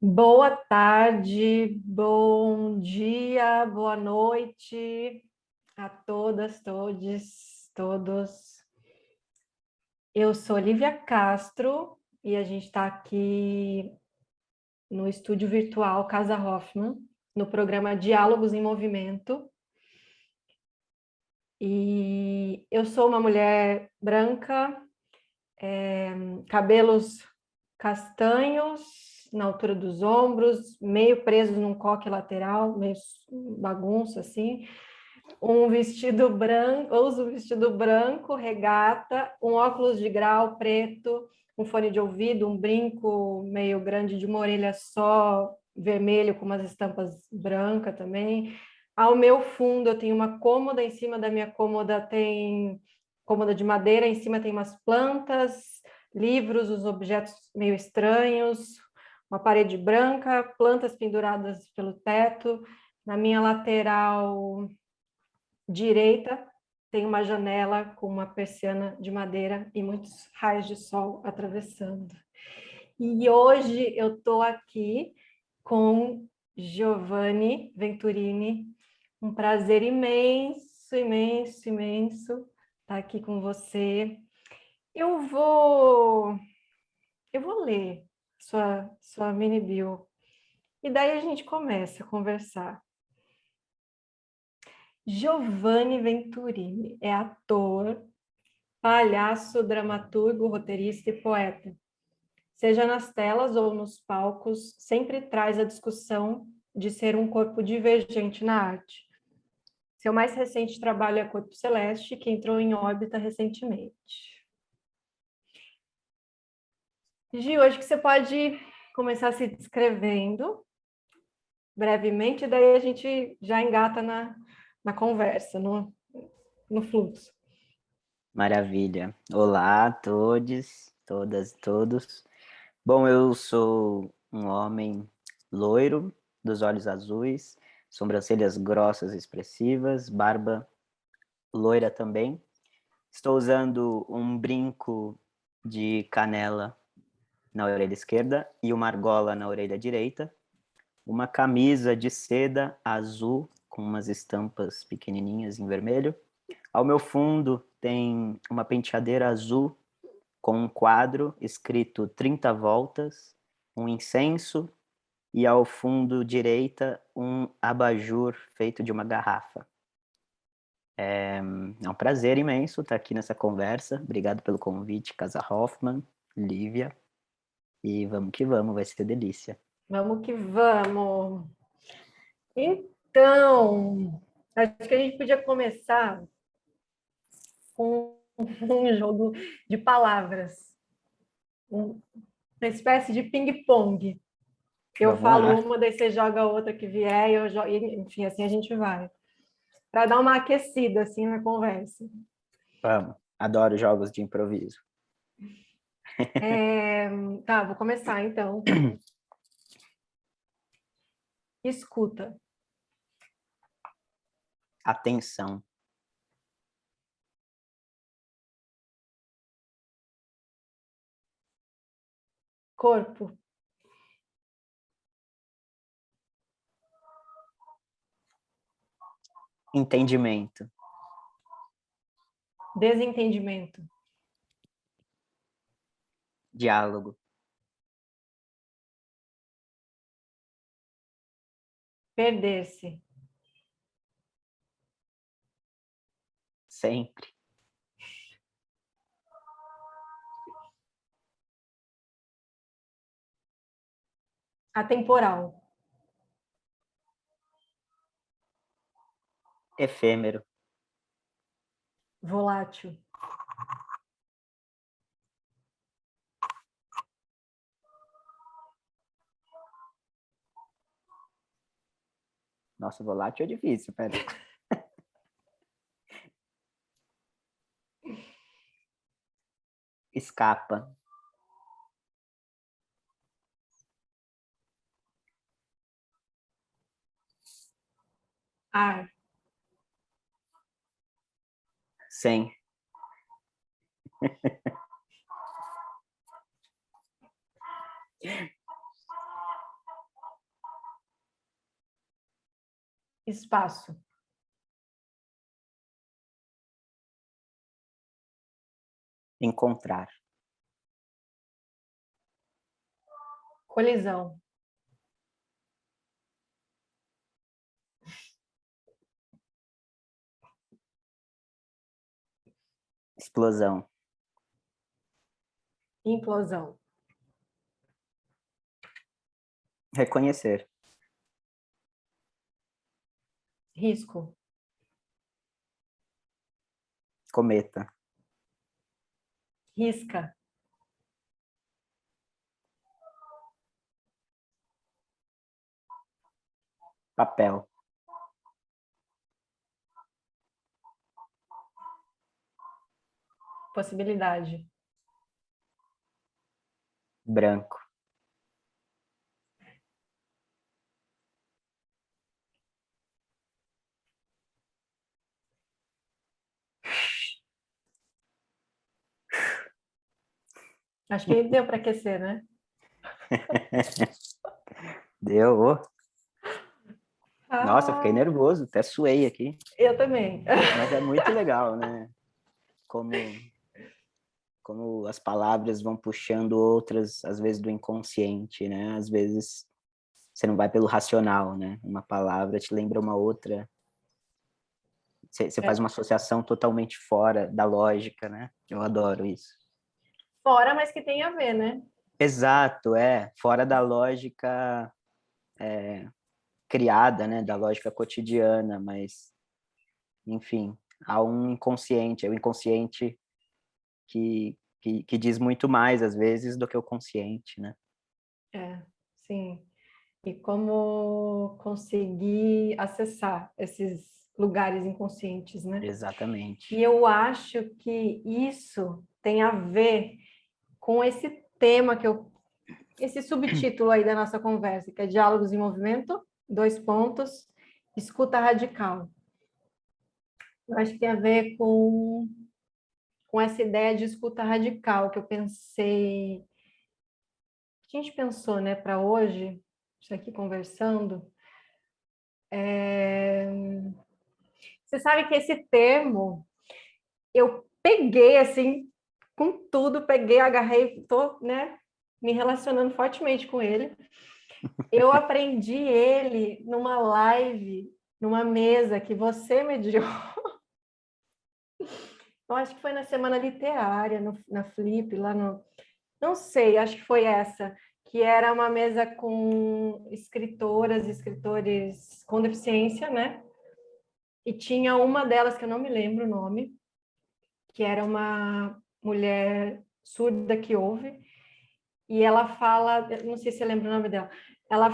Boa tarde, bom dia, boa noite a todas, todos. Eu sou Lívia Castro e a gente está aqui no estúdio virtual Casa Hoffman, no programa Diálogos em Movimento. E eu sou uma mulher branca, cabelos castanhos na altura dos ombros, meio presos num coque lateral, meio bagunça assim, um vestido branco, uso um vestido branco, regata, um óculos de grau preto, um fone de ouvido, um brinco meio grande de uma orelha só, vermelho com umas estampas brancas também. Ao meu fundo eu tenho uma cômoda, em cima da minha cômoda tem cômoda de madeira, em cima tem umas plantas, livros, os objetos meio estranhos, uma parede branca, plantas penduradas pelo teto. Na minha lateral direita tem uma janela com uma persiana de madeira e muitos raios de sol atravessando. E hoje eu estou aqui com Giovanni Venturini. Um prazer imenso, imenso, imenso estar aqui com você. Eu vou ler sua mini bio e daí a gente começa a conversar. Giovanni Venturini é ator, palhaço, dramaturgo, roteirista e poeta. Seja nas telas ou nos palcos, sempre traz a discussão de ser um corpo divergente na arte. Seu mais recente trabalho é Corpo Celeste, que entrou em órbita recentemente. Gi, hoje que você pode começar se descrevendo brevemente, daí a gente já engata na conversa, no fluxo. Maravilha. Olá a todos, todas e todos. Bom, eu sou um homem loiro, dos olhos azuis, sobrancelhas grossas e expressivas, barba loira também. Estou usando um brinco de canela na orelha esquerda e uma argola na orelha direita, uma camisa de seda azul com umas estampas pequenininhas em vermelho. Ao meu fundo tem uma penteadeira azul com um quadro escrito 30 voltas, um incenso e ao fundo direita um abajur feito de uma garrafa. É um prazer imenso estar aqui nessa conversa. Obrigado pelo convite, Casa Hoffman, Lívia. E vamos que vamos, vai ser delícia. Vamos que vamos. Então, acho que a gente podia começar com um jogo de palavras, uma espécie de ping-pong. Eu Vamos falo lá. uma, daí você joga outra que vier, e eu jogo, enfim, assim a gente vai. Para dar uma aquecida assim na conversa. Vamos. Adoro jogos de improviso. Tá, vou começar então. Escuta. Atenção. Corpo. Entendimento. Desentendimento. Diálogo. Perder-se. Sempre. Atemporal. Efêmero. Volátil. Nossa, volátil é difícil, pera. Escapa. Ar. Sem. espaço, encontrar, colisão, explosão, implosão, reconhecer, risco, cometa, risca, papel, possibilidade, branco, acho que deu para aquecer, né? deu. Ô. Nossa, fiquei Ah, nervoso, até suei aqui. eu também. Mas é muito legal, né? Como as palavras vão puxando outras, às vezes do inconsciente, né? Às vezes você não vai pelo racional, né? Uma palavra te lembra uma outra. Você faz É. uma associação totalmente fora da lógica, né? Eu adoro isso. Fora, mas que tem a ver, né? Exato, é. Fora da lógica criada, né? Da lógica cotidiana, mas, enfim, há um inconsciente. É o inconsciente que diz muito mais, às vezes, do que o consciente, né? É, sim. E como conseguir acessar esses lugares inconscientes, né? E Exatamente. eu acho que isso tem a ver com esse tema esse subtítulo aí da nossa conversa, que é Diálogos em Movimento, dois pontos, escuta radical. Eu acho que tem a ver com essa ideia de escuta radical que eu pensei, que a gente pensou, né, para hoje, isso aqui conversando. Você sabe que esse termo eu peguei assim com tudo, peguei, agarrei, tô, né, me relacionando fortemente com ele. Eu aprendi ele numa live, numa mesa que você mediou. Eu acho que foi na Semana Literária, na Flip, lá no. Não sei, acho que foi essa, que era uma mesa com escritoras e escritores com deficiência, né? E tinha uma delas, que eu não me lembro o nome, que era uma mulher surda que ouve, e ela fala, não sei se você lembra o nome dela, ela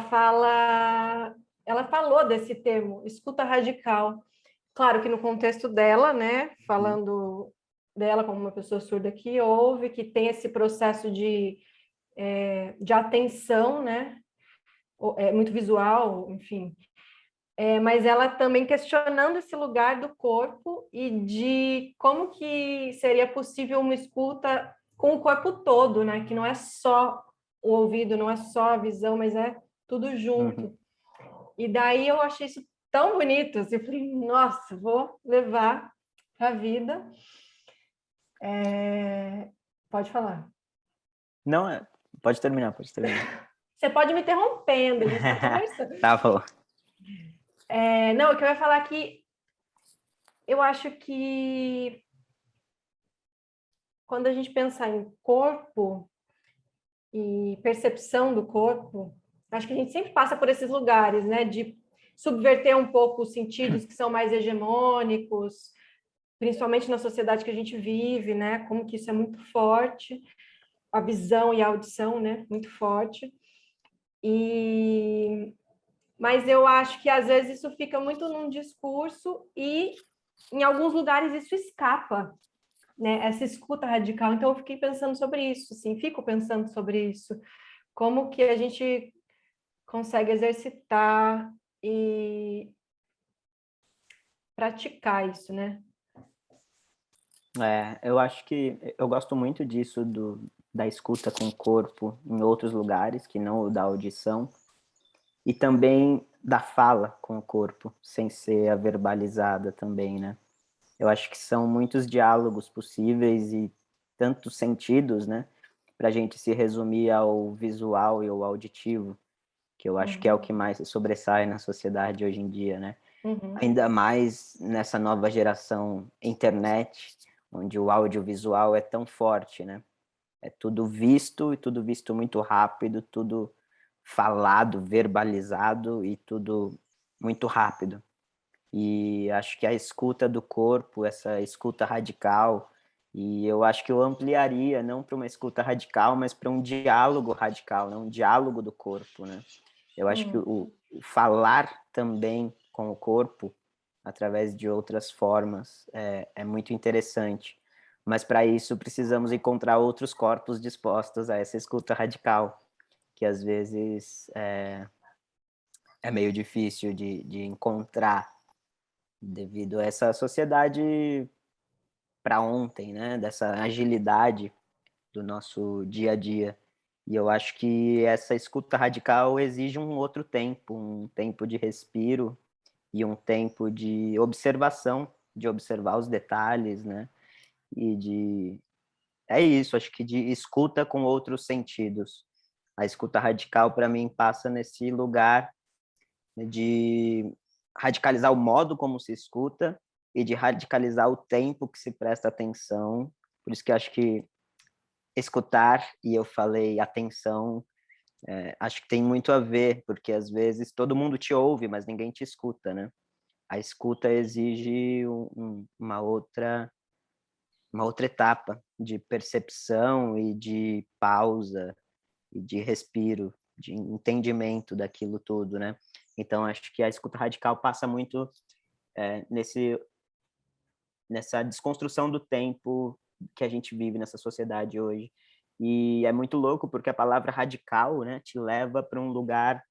falou desse termo, escuta radical. Claro que no contexto dela, né, falando dela como uma pessoa surda que ouve, que tem esse processo de atenção, né, é muito visual, enfim. Mas ela também questionando esse lugar do corpo e de como que seria possível uma escuta com o corpo todo, né, que não é só o ouvido, não é só a visão, mas é tudo Uhum. junto. E daí eu achei isso tão bonito, assim, eu falei, nossa, vou levar para a vida. Pode falar. Não, pode terminar, pode terminar. Você pode me interrompendo, a gente está conversando. Tá bom. Não, o que eu ia falar aqui, eu acho que quando a gente pensar em corpo e percepção do corpo, acho que a gente sempre passa por esses lugares, né, de subverter um pouco os sentidos que são mais hegemônicos, principalmente na sociedade que a gente vive, né, como que isso é muito forte, a visão e a audição, né, muito forte. Mas eu acho que às vezes isso fica muito num discurso e em alguns lugares isso escapa, né? Essa escuta radical. Então eu fiquei pensando sobre isso, assim, fico pensando sobre isso. Como que a gente consegue exercitar e praticar isso, né? Eu acho que eu gosto muito disso da escuta com o corpo em outros lugares, que não o da audição. E também da fala com o corpo, sem ser a verbalizada também, né? Eu acho que são muitos diálogos possíveis e tantos sentidos, né? Para a gente se resumir ao visual e ao auditivo, que eu acho que é o que mais se sobressai na sociedade hoje em dia, né? Ainda mais nessa nova geração internet, onde o audiovisual é tão forte, né? É tudo visto e tudo visto muito rápido, tudo falado, verbalizado e tudo muito rápido. E acho que a escuta do corpo, essa escuta radical, e eu acho que eu ampliaria, não para uma escuta radical, mas para um diálogo radical, né? Um diálogo do corpo, né? Eu acho que o falar também com o corpo, através de outras formas, é muito interessante. Mas para isso precisamos encontrar outros corpos dispostos a essa escuta radical, que às vezes é meio difícil de encontrar devido a essa sociedade para ontem, né? Dessa agilidade do nosso dia a dia. E eu acho que essa escuta radical exige um outro tempo, um tempo de respiro e um tempo de observação, de observar os detalhes, né? E de é isso, acho que de escuta com outros sentidos. A escuta radical para mim passa nesse lugar de radicalizar o modo como se escuta e de radicalizar o tempo que se presta atenção. Por isso que acho que escutar, e eu falei atenção, acho que tem muito a ver, porque às vezes todo mundo te ouve, mas ninguém te escuta, né? A escuta exige uma outra etapa de percepção e de pausa e de respiro, de entendimento daquilo tudo, né? Então, acho que a escuta radical passa muito nessa desconstrução do tempo que a gente vive nessa sociedade hoje. E é muito louco porque a palavra radical, né, te leva para um lugar,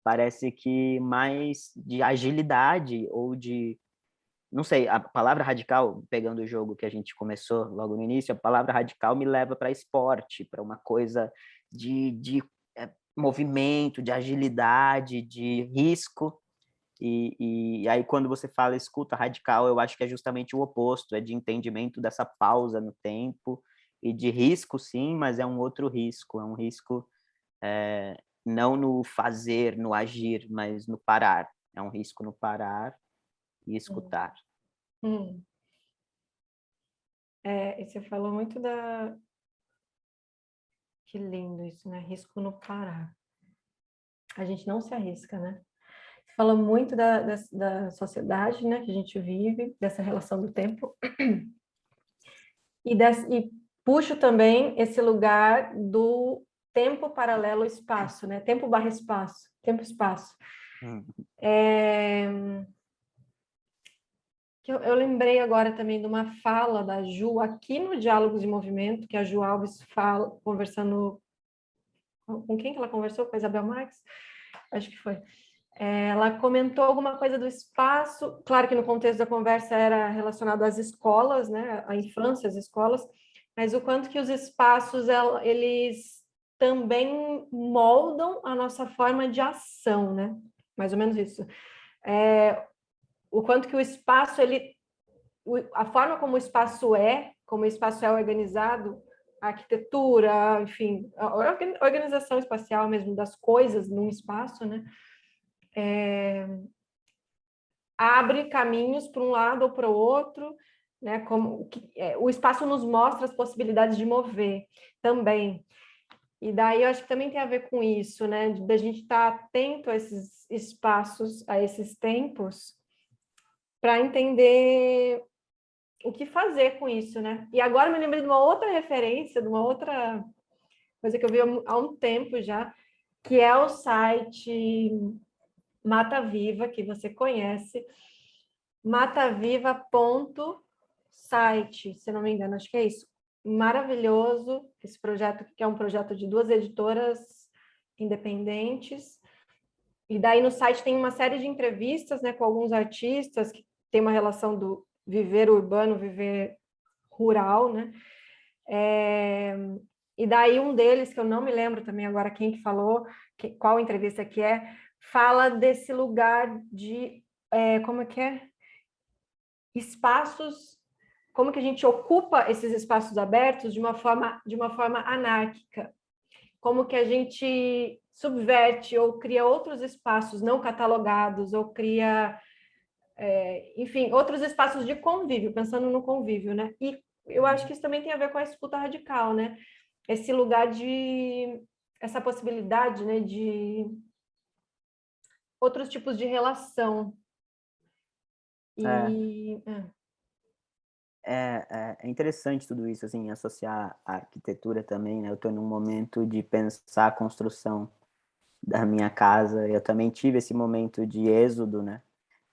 parece que mais de agilidade ou de não sei, a palavra radical, pegando o jogo que a gente começou logo no início, a palavra radical me leva para esporte, para uma coisa de movimento, de agilidade, de risco. E aí, quando você fala escuta radical, eu acho que é justamente o oposto, é de entendimento dessa pausa no tempo e de risco, sim, mas é um outro risco, é um risco não no fazer, no agir, mas no parar. É um risco no parar e escutar. Hum. E você falou muito da... Que lindo isso, né? Risco no parar. A gente não se arrisca, né? Você fala muito da sociedade, né, que a gente vive, dessa relação do tempo. E puxo também esse lugar do tempo paralelo ao espaço, né? Tempo barra espaço, tempo-espaço. Que eu lembrei agora também de uma fala da Ju, aqui no Diálogos de Movimento, que a Ju Alves fala, conversando... Com quem que ela conversou? Com a Isabel Marques? Acho que foi. Ela comentou alguma coisa do espaço, claro que no contexto da conversa era relacionado às escolas, né, à infância, às escolas, mas o quanto que os espaços, eles também moldam a nossa forma de ação, né, mais ou menos isso. O quanto que o espaço, a forma como o espaço é organizado, a arquitetura, enfim, a organização espacial mesmo das coisas num espaço, né, abre caminhos para um lado ou para o outro, né? Como o espaço nos mostra as possibilidades de mover também. E daí eu acho que também tem a ver com isso, né? Da gente estar atento a esses espaços, a esses tempos, para entender o que fazer com isso, né? E agora me lembrei de uma outra referência, de uma outra coisa que eu vi há um tempo já, que é o site Mata Viva, que você conhece, mataviva.site, se não me engano, acho que é isso. Maravilhoso esse projeto, que é um projeto de 2 editoras independentes. E daí no site tem uma série de entrevistas, né, com alguns artistas que tem uma relação do viver urbano, viver rural, né? E daí um deles, que eu não me lembro também agora quem que falou, qual entrevista que é, fala desse lugar de, como é que é? Espaços, como que a gente ocupa esses espaços abertos de uma forma anárquica, como que a gente subverte ou cria outros espaços não catalogados, ou cria, enfim, outros espaços de convívio, pensando no convívio, né? E eu acho que isso também tem a ver com a escuta radical, né? Esse lugar de, essa possibilidade, né, de outros tipos de relação. É, E é interessante tudo isso, assim, associar a arquitetura também, né? Eu estou num momento de pensar a construção da minha casa. Eu também tive esse momento de êxodo, né?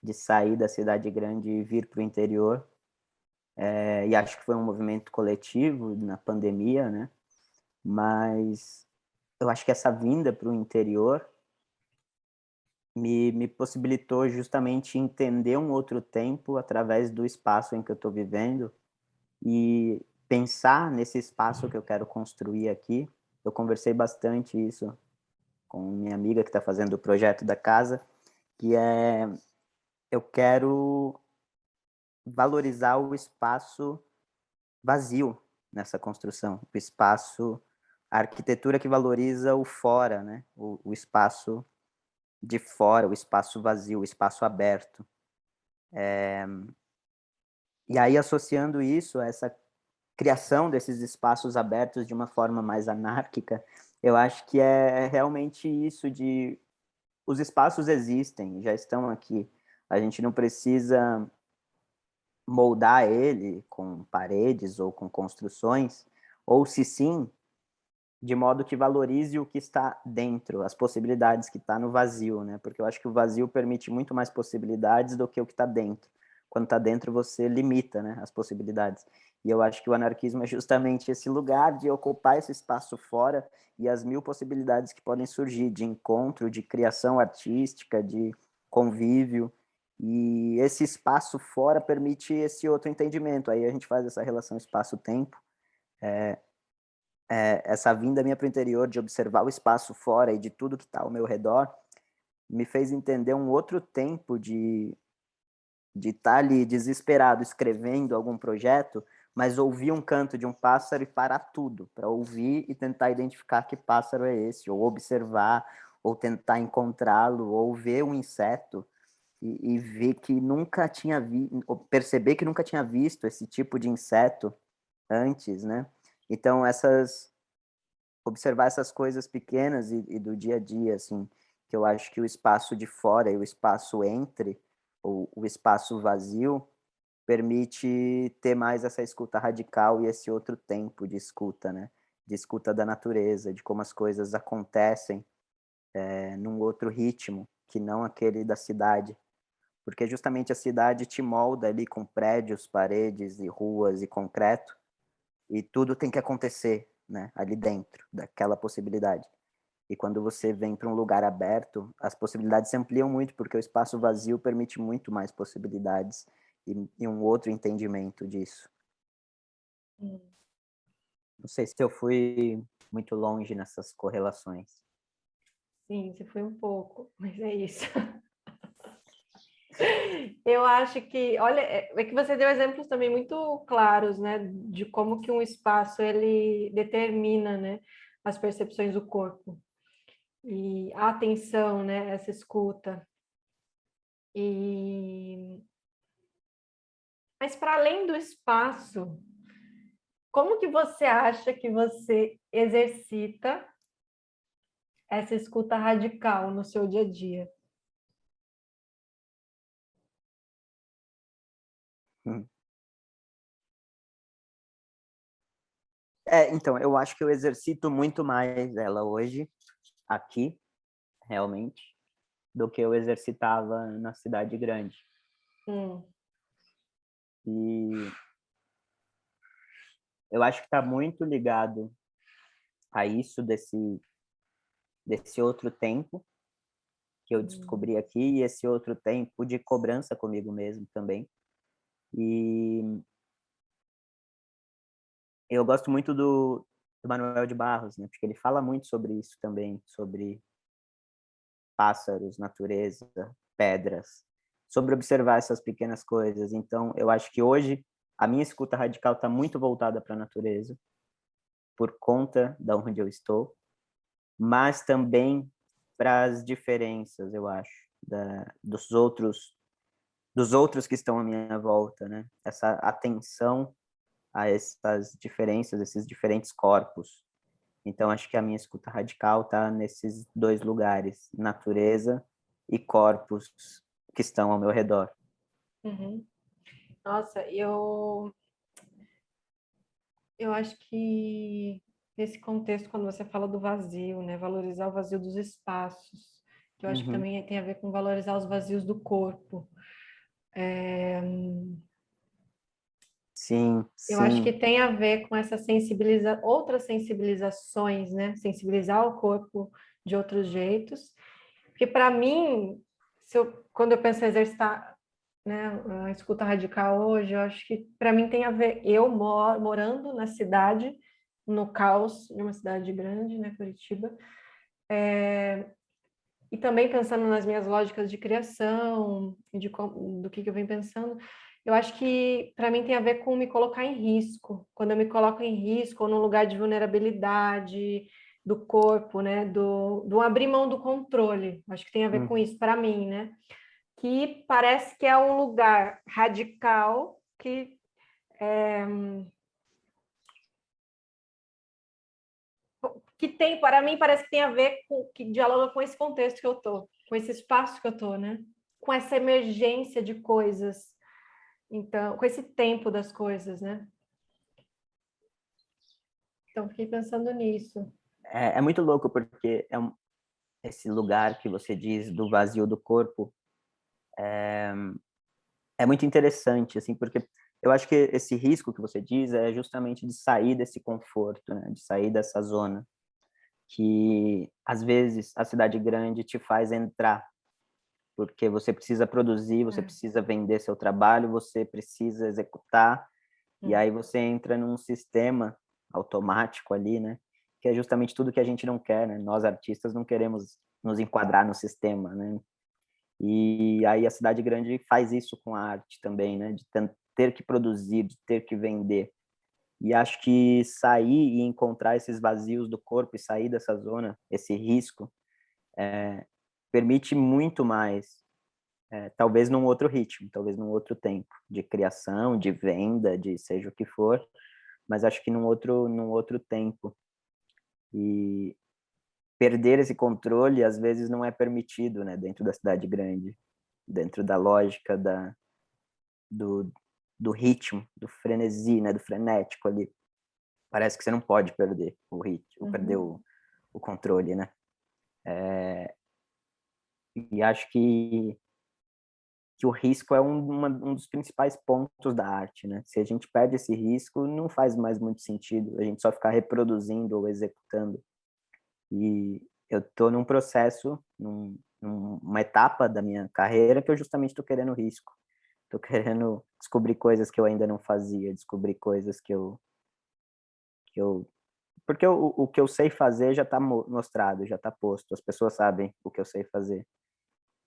De sair da cidade grande e vir para o interior. E acho que foi um movimento coletivo na pandemia, né? Mas eu acho que essa vinda para o interior me possibilitou justamente entender um outro tempo através do espaço em que eu estou vivendo e pensar nesse espaço que eu quero construir aqui. Eu conversei bastante isso com minha amiga que está fazendo o projeto da casa, que é eu quero valorizar o espaço vazio nessa construção, o espaço, a arquitetura que valoriza o fora, né? O espaço de fora, o espaço vazio, o espaço aberto. E aí, associando isso a essa criação desses espaços abertos de uma forma mais anárquica, eu acho que é realmente isso de os espaços existem, já estão aqui. A gente não precisa moldar ele com paredes ou com construções, ou se sim, de modo que valorize o que está dentro, as possibilidades que está no vazio, né? Porque eu acho que o vazio permite muito mais possibilidades do que o que está dentro. Quando está dentro, você limita, né, as possibilidades. E eu acho que o anarquismo é justamente esse lugar de ocupar esse espaço fora e as mil possibilidades que podem surgir de encontro, de criação artística, de convívio. E esse espaço fora permite esse outro entendimento. Aí a gente faz essa relação espaço-tempo, essa vinda minha para o interior, de observar o espaço fora e de tudo que está ao meu redor, me fez entender um outro tempo de estar ali desesperado escrevendo algum projeto, mas ouvir um canto de um pássaro e parar tudo para ouvir e tentar identificar que pássaro é esse, ou observar, ou tentar encontrá-lo, ou ver um inseto e ver que nunca tinha visto, perceber que nunca tinha visto esse tipo de inseto antes, né? Então, observar essas coisas pequenas e do dia a dia, assim, que eu acho que o espaço de fora e o espaço entre, ou o espaço vazio, permite ter mais essa escuta radical e esse outro tempo de escuta, né? De escuta da natureza, de como as coisas acontecem num outro ritmo, que não aquele da cidade. Porque justamente a cidade te molda ali com prédios, paredes e ruas e concreto, e tudo tem que acontecer, né, ali dentro daquela possibilidade. E quando você vem para um lugar aberto, as possibilidades se ampliam muito, porque o espaço vazio permite muito mais possibilidades e um outro entendimento disso. Não sei se eu fui muito longe nessas correlações. sim, você foi um pouco, mas é isso. Eu acho que, olha, é que você deu exemplos também muito claros, né, de como que um espaço ele determina, né, as percepções do corpo e a atenção, né, essa escuta. E mas para além do espaço, como que você acha que você exercita essa escuta radical no seu dia a dia? Hum. Então, eu acho que eu exercito muito mais ela hoje, aqui, realmente, do que eu exercitava na cidade grande. Hum, E eu acho que está muito ligado a isso desse outro tempo que eu hum, descobri aqui e esse outro tempo de cobrança comigo mesmo também. E eu gosto muito do Manuel de Barros, né? Porque ele fala muito sobre isso também, sobre pássaros, natureza, pedras, sobre observar essas pequenas coisas. Então, eu acho que hoje a minha escuta radical está muito voltada para a natureza, por conta de onde eu estou, mas também para as diferenças, eu acho, dos outros que estão à minha volta, né? Essa atenção a essas diferenças, esses diferentes corpos. Então, acho que a minha escuta radical está nesses dois lugares, natureza e corpos que estão ao meu redor. Uhum. Nossa, eu acho que nesse contexto, quando você fala do vazio, né, valorizar o vazio dos espaços, que eu acho que Uhum. também tem a ver com valorizar os vazios do corpo. Sim, Eu acho que sim. tem a ver com essa outras sensibilizações, né? Sensibilizar o corpo de outros jeitos. Porque para mim, quando eu penso em exercitar, né, a escuta radical hoje, eu acho que para mim tem a ver morando na cidade, no caos de uma cidade grande, né, Curitiba, e também pensando nas minhas lógicas de criação, do que eu venho pensando, eu acho que para mim tem a ver com me colocar em risco. Quando eu me coloco em risco, ou num lugar de vulnerabilidade do corpo, né? Do abrir mão do controle. Acho que tem a ver com Uhum. isso para mim, né? Que parece que é um lugar radical que tem, para mim, parece que tem a ver que dialoga com esse contexto que eu tô, com esse espaço que eu tô, né? Com essa emergência de coisas, então, com esse tempo das coisas, né? Então, fiquei pensando nisso. É muito louco porque esse lugar que você diz do vazio do corpo é muito interessante, assim, porque eu acho que esse risco que você diz é justamente de sair desse conforto, né? De sair dessa zona que às vezes a cidade grande te faz entrar, porque você precisa produzir, você É. precisa vender seu trabalho, você precisa executar, e Hum. aí você entra num sistema automático ali, né? Que é justamente tudo que a gente não quer, né? Nós artistas não queremos nos enquadrar no sistema, né? E aí a cidade grande faz isso com a arte também, né? De ter que produzir, de ter que vender. E acho que sair e encontrar esses vazios do corpo e sair dessa zona, esse risco, permite muito mais, talvez num outro ritmo, talvez num outro tempo de criação, de venda, de seja o que for, mas acho que num outro tempo. E perder esse controle às vezes não é permitido, né, dentro da cidade grande, dentro da lógica do, do ritmo, do frenesi, né, do frenético ali. Parece que você não pode perder o ritmo, perder Uhum. o controle, né? E acho que o risco é um dos principais pontos da arte, né? Se a gente perde esse risco, não faz mais muito sentido a gente só ficar reproduzindo ou executando. E eu estou num processo, numa etapa da minha carreira que eu justamente estou querendo risco. Estou querendo descobrir coisas que eu ainda não fazia, descobrir coisas que eu porque o que eu sei fazer já está mostrado, já está posto, as pessoas sabem o que eu sei fazer.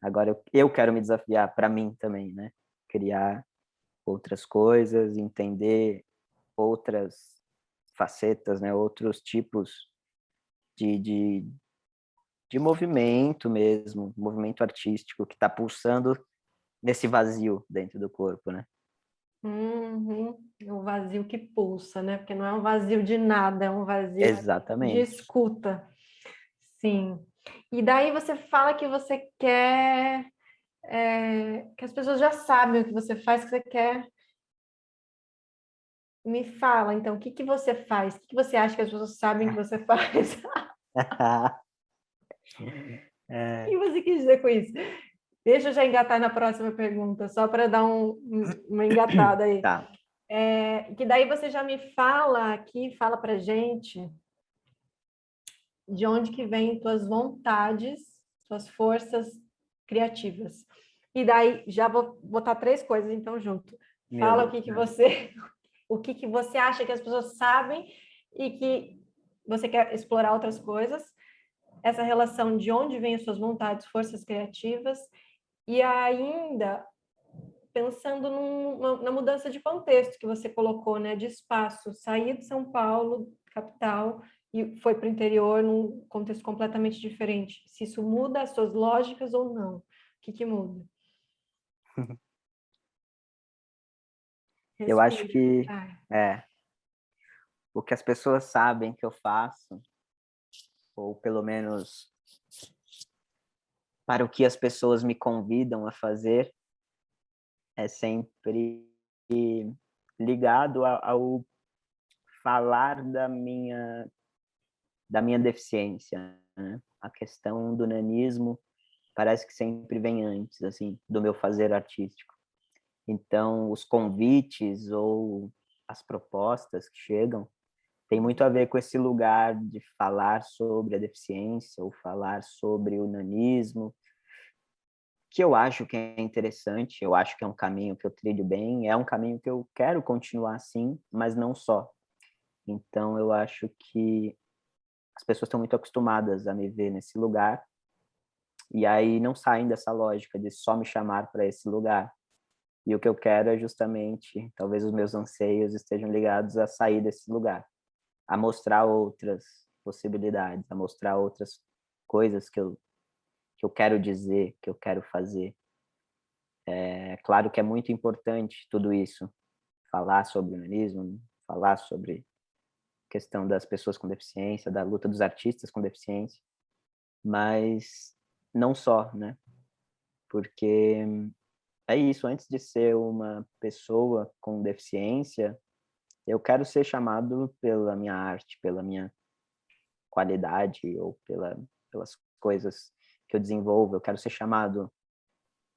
Agora eu quero me desafiar para mim também, né? Criar outras coisas, entender outras facetas, né? Outros tipos de, de, de movimento mesmo, movimento artístico que está pulsando nesse vazio dentro do corpo, né? Uhum. É um vazio que pulsa, né? Porque não é um vazio de nada, é um vazio de Exatamente. escuta. Sim. E daí você fala que você quer que as pessoas já sabem o que você faz, que você quer. Me fala, então, o que que você faz? O que que você acha que as pessoas sabem que você faz? O que você quis dizer com isso? Deixa eu já engatar na próxima pergunta, só para dar uma engatada aí. Tá. Que daí você já me fala aqui, fala para gente de onde que vêm tuas vontades, tuas forças criativas. E daí já vou botar três coisas então junto. Meu Fala Deus. o que que você acha que as pessoas sabem e que você quer explorar outras coisas. essa relação de onde vêm as suas vontades, forças criativas, e ainda pensando na mudança de contexto que você colocou, né, de espaço, sair de São Paulo, capital, e foi para o interior num contexto completamente diferente. Se isso muda as suas lógicas ou não? O que muda? Eu acho Respira. que Ai. o que as pessoas sabem que eu faço, ou pelo menos para o que as pessoas me convidam a fazer, é sempre ligado ao falar da minha deficiência, né? A questão do nanismo parece que sempre vem antes, assim, do meu fazer artístico. Então, os convites ou as propostas que chegam tem muito a ver com esse lugar de falar sobre a deficiência ou falar sobre o nanismo, que eu acho que é interessante, eu acho que é um caminho que eu trilho bem, é um caminho que eu quero continuar assim, mas não só. Então, eu acho que as pessoas estão muito acostumadas a me ver nesse lugar, e aí não saem dessa lógica de só me chamar para esse lugar. E o que eu quero é justamente, talvez os meus anseios estejam ligados a sair desse lugar, a mostrar outras possibilidades, a mostrar outras coisas que eu quero dizer, que eu quero fazer. É claro que é muito importante tudo isso, falar sobre o humanismo, falar sobre a questão das pessoas com deficiência, da luta dos artistas com deficiência, mas não só, né? Porque é isso, antes de ser uma pessoa com deficiência, eu quero ser chamado pela minha arte, pela minha qualidade ou pelas coisas que eu desenvolvo. Eu quero ser chamado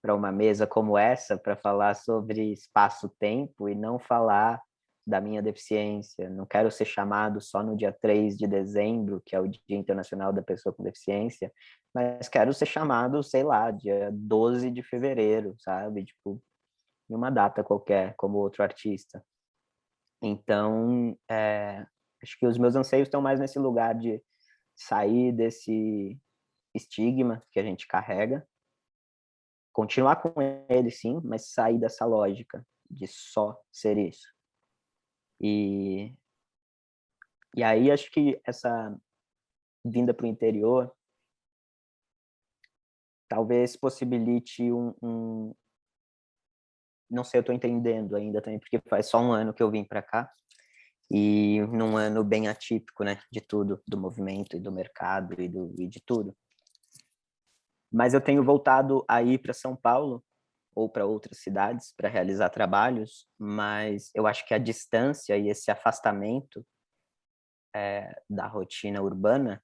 para uma mesa como essa para falar sobre espaço-tempo e não falar da minha deficiência. Não quero ser chamado só no dia 3 de dezembro, que é o Dia Internacional da Pessoa com Deficiência, mas quero ser chamado, sei lá, dia 12 de fevereiro, sabe? Tipo, em uma data qualquer, como outro artista. Então, acho que os meus anseios estão mais nesse lugar de sair desse estigma que a gente carrega, continuar com ele sim, mas sair dessa lógica de só ser isso. E, e aí acho que essa vinda para o interior talvez possibilite não sei, eu estou entendendo ainda também, porque faz só um ano que eu vim para cá, e num ano bem atípico, né, de tudo, do movimento e do mercado e de tudo. Mas eu tenho voltado a ir para São Paulo ou para outras cidades para realizar trabalhos, mas eu acho que a distância e esse afastamento da rotina urbana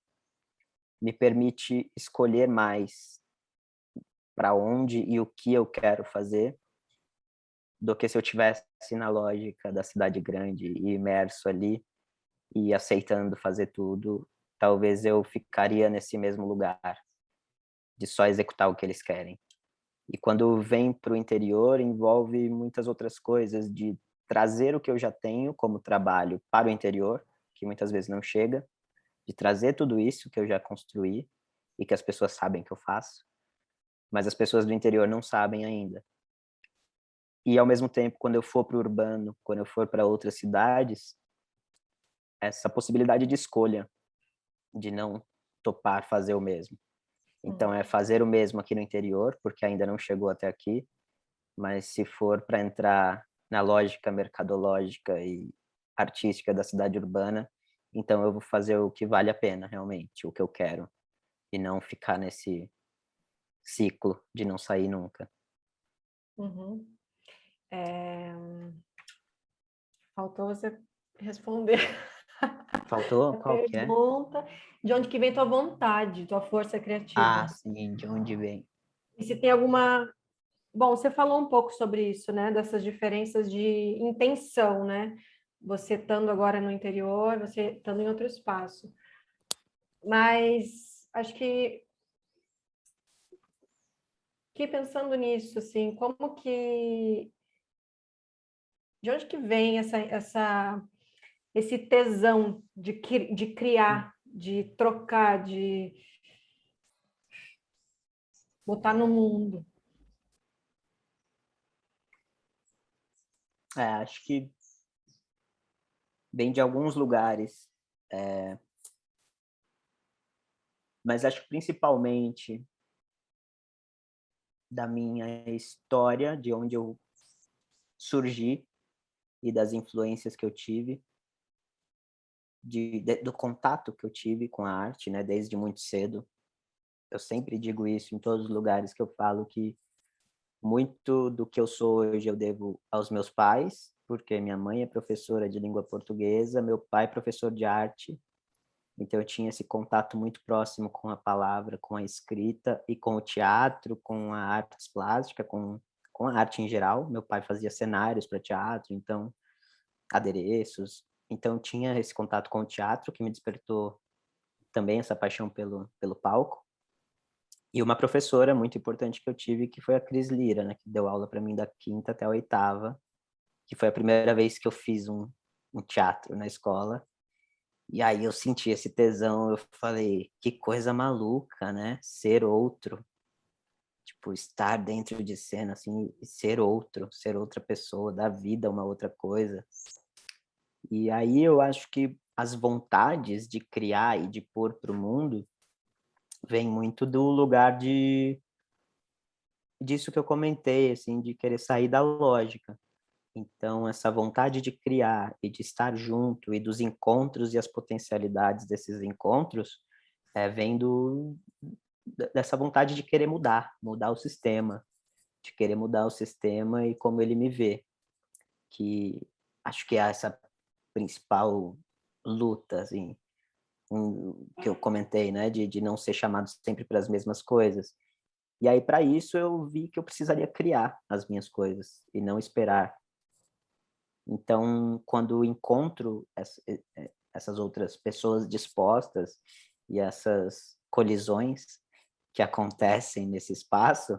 me permite escolher mais para onde e o que eu quero fazer do que se eu tivesse na lógica da cidade grande e imerso ali e aceitando fazer tudo. Talvez eu ficaria nesse mesmo lugar de só executar o que eles querem. E quando vem para o interior, envolve muitas outras coisas, de trazer o que eu já tenho como trabalho para o interior, que muitas vezes não chega, de trazer tudo isso que eu já construí e que as pessoas sabem que eu faço, mas as pessoas do interior não sabem ainda. E, ao mesmo tempo, quando eu for para o urbano, quando eu for para outras cidades, essa possibilidade de escolha, de não topar fazer o mesmo. Então, é fazer o mesmo aqui no interior, porque ainda não chegou até aqui, mas se for para entrar na lógica mercadológica e artística da cidade urbana, então eu vou fazer o que vale a pena realmente, o que eu quero, e não ficar nesse ciclo de não sair nunca. Uhum. Faltou você responder Faltou? a Qual que é? pergunta de onde que vem tua vontade, tua força Ah, criativa. sim, de onde vem? E se tem alguma... Bom, você falou um pouco sobre isso, né? Dessas diferenças de intenção, né? Você estando agora no interior, você estando em outro espaço. Mas acho que pensando nisso, assim, como que... De onde que vem esse tesão de criar, de trocar, de botar no mundo. Acho que vem de alguns lugares, mas acho que principalmente da minha história, de onde eu surgi e das influências que eu tive, do contato que eu tive com a arte, né, desde muito cedo. Eu sempre digo isso em todos os lugares que eu falo, que muito do que eu sou hoje eu devo aos meus pais, porque minha mãe é professora de língua portuguesa, meu pai é professor de arte, então eu tinha esse contato muito próximo com a palavra, com a escrita e com o teatro, com a artes plástica, com a arte em geral. Meu pai fazia cenários para teatro, então adereços. Então tinha esse contato com o teatro que me despertou também essa paixão pelo palco. E uma professora muito importante que eu tive, que foi a Cris Lira, né, que deu aula para mim da quinta até a oitava, que foi a primeira vez que eu fiz um teatro na escola. E aí eu senti esse tesão, eu falei, que coisa maluca, né? Ser outro. Tipo, estar dentro de cena, assim, e ser outro, ser outra pessoa, dar vida a uma outra coisa. E aí eu acho que as vontades de criar e de pôr para o mundo vem muito do lugar disso que eu comentei, assim, de querer sair da lógica. Então, essa vontade de criar e de estar junto e dos encontros e as potencialidades desses encontros vem dessa vontade de querer mudar o sistema, de querer mudar o sistema e como ele me vê, que acho que é essa principal luta, assim, que eu comentei, né, de não ser chamado sempre para as mesmas coisas. E aí, para isso, eu vi que eu precisaria criar as minhas coisas e não esperar. Então, quando encontro essas outras pessoas dispostas e essas colisões que acontecem nesse espaço,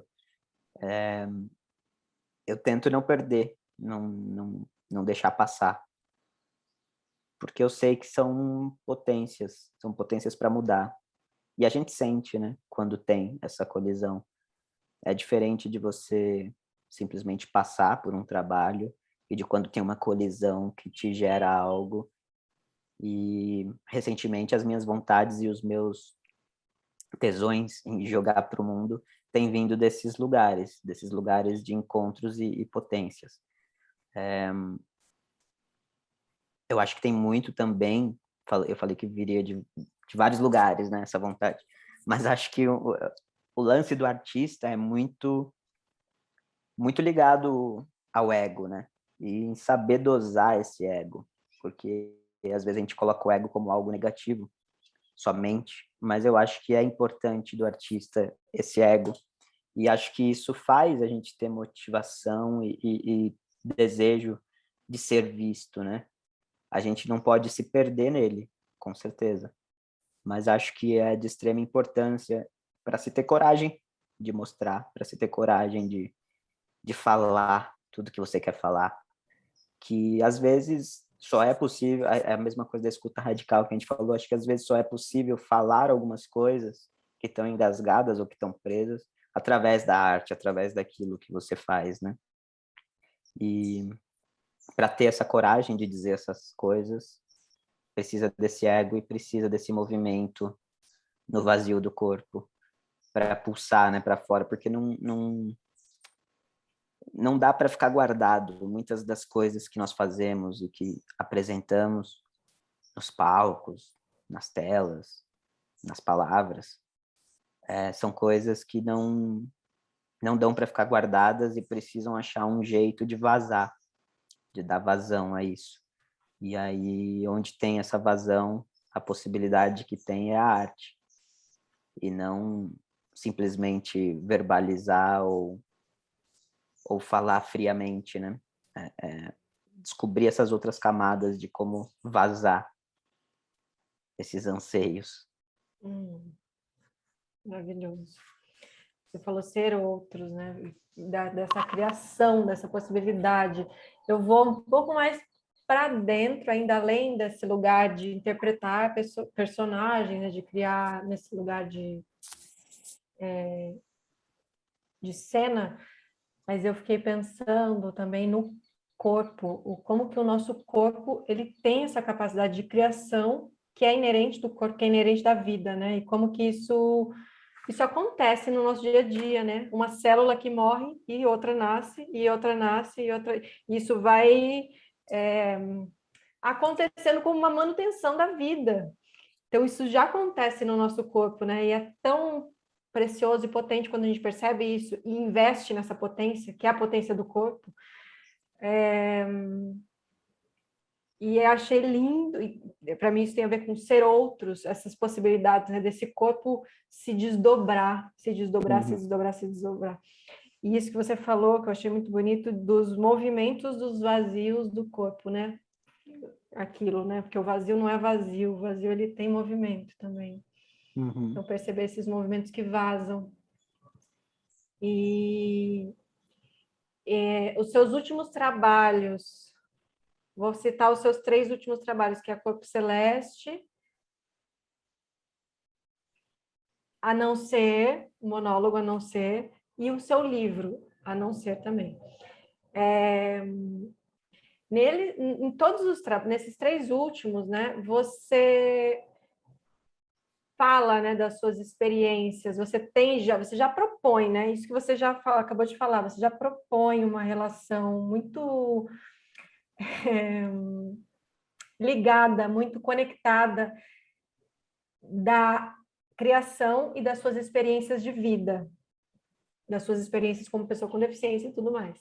eu tento não perder, não deixar passar, porque eu sei que são potências para mudar. E a gente sente, né, quando tem essa colisão. É diferente de você simplesmente passar por um trabalho e de quando tem uma colisão que te gera algo. E recentemente as minhas vontades e os meus tesões em jogar para o mundo têm vindo desses lugares de encontros e potências. Eu acho que tem muito também, eu falei que viria de vários lugares, né, essa vontade, mas acho que o lance do artista é muito ligado ao ego, né? E em saber dosar esse ego, porque às vezes a gente coloca o ego como algo negativo somente, mas eu acho que é importante do artista esse ego, e acho que isso faz a gente ter motivação e desejo de ser visto, né? A gente não pode se perder nele, com certeza, mas acho que é de extrema importância para se ter coragem de mostrar, para se ter coragem de falar tudo que você quer falar, que às vezes só é possível, é a mesma coisa da escuta radical que a gente falou, acho que às vezes só é possível falar algumas coisas que estão engasgadas ou que estão presas através da arte, através daquilo que você faz, né? E para ter essa coragem de dizer essas coisas, precisa desse ego e precisa desse movimento no vazio do corpo para pulsar, né, para fora, porque não dá para ficar guardado. Muitas das coisas que nós fazemos e que apresentamos nos palcos, nas telas, nas palavras, são coisas que não dão para ficar guardadas e precisam achar um jeito de vazar, de dar vazão a isso. E aí, onde tem essa vazão, a possibilidade que tem é a arte. E não simplesmente verbalizar ou falar friamente, né? Descobrir essas outras camadas de como vazar esses anseios. Maravilhoso. Você falou ser outros, né? Dessa criação, dessa possibilidade. Eu vou um pouco mais para dentro, ainda além desse lugar de interpretar personagens, né? De criar nesse lugar de de cena, mas eu fiquei pensando também no corpo, como que o nosso corpo ele tem essa capacidade de criação que é inerente do corpo, que é inerente da vida, né? E como que isso acontece no nosso dia a dia, né? Uma célula que morre e outra nasce, e outra nasce, e outra... Isso vai acontecendo como uma manutenção da vida. Então, isso já acontece no nosso corpo, né? E é tão precioso e potente quando a gente percebe isso e investe nessa potência, que é a potência do corpo. E eu achei lindo, e para mim isso tem a ver com ser outros, essas possibilidades, né? Desse corpo se desdobrar, se desdobrar, se Uhum. desdobrar, se desdobrar. E isso que você falou, que eu achei muito bonito, dos movimentos dos vazios do corpo, né? Aquilo, né? Porque o vazio não é vazio, o vazio ele tem movimento também. Uhum. Então, perceber esses movimentos que vazam. E os seus últimos trabalhos, vou citar os seus 3 últimos trabalhos, que é Corpo Celeste, A Não Ser, o monólogo A Não Ser, e o seu livro, A Não Ser também. Nele, em todos os nesses 3 últimos, né, você fala, né, das suas experiências, você já propõe, né, isso que você já acabou de falar, você já propõe uma relação muito ligada, muito conectada da criação e das suas experiências de vida, das suas experiências como pessoa com deficiência e tudo mais.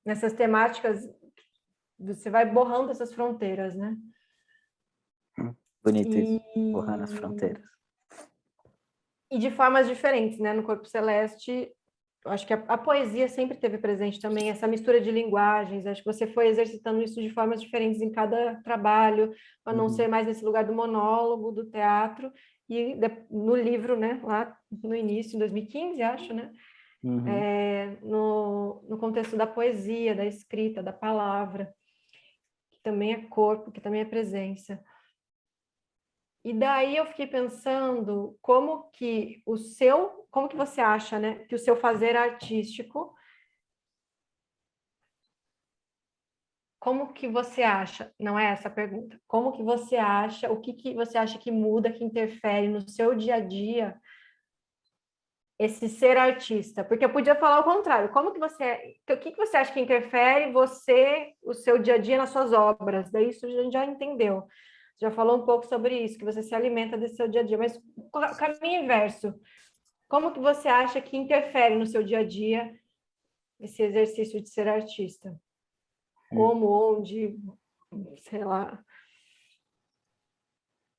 Nessas temáticas, você vai borrando essas fronteiras, né? Bonito isso, borrando as E, fronteiras. e de formas diferentes, né? No Corpo Celeste, eu acho que a poesia sempre teve presente também, essa mistura de linguagens. Acho que você foi exercitando isso de formas diferentes em cada trabalho, para não ser mais nesse lugar do monólogo, do teatro. E no livro, né? Lá no início, em 2015, acho, né? Uhum. No contexto da poesia, da escrita, da palavra, que também é corpo, que também é presença. E daí eu fiquei pensando como que você acha, né, que o seu fazer artístico, como que você acha, não é essa a pergunta, como que você acha, o que que você acha que muda, que interfere no seu dia a dia, esse ser artista? Porque eu podia falar o contrário, o que que você acha que interfere o seu dia a dia nas suas obras? Daí isso a gente já entendeu. Já falou um pouco sobre isso, que você se alimenta desse seu dia a dia, mas o caminho inverso. Como que você acha que interfere no seu dia a dia esse exercício de ser artista? Hum. Como, onde, sei lá.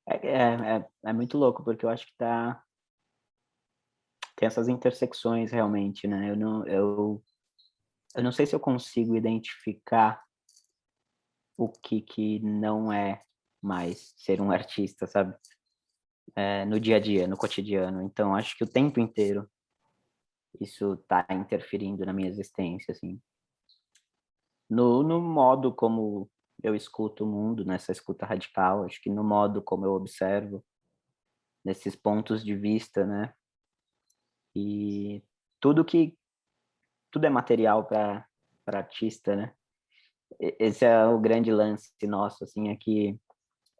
É muito louco, porque eu acho que tem essas intersecções realmente, né? Eu não sei se eu consigo identificar o que não é mais ser um artista, sabe? No dia a dia, no cotidiano. Então, acho que o tempo inteiro isso está interferindo na minha existência, assim. No modo como eu escuto o mundo, nessa escuta radical, acho que no modo como eu observo, nesses pontos de vista, né? E tudo que tudo é material para artista, né? Esse é o grande lance nosso, assim, é que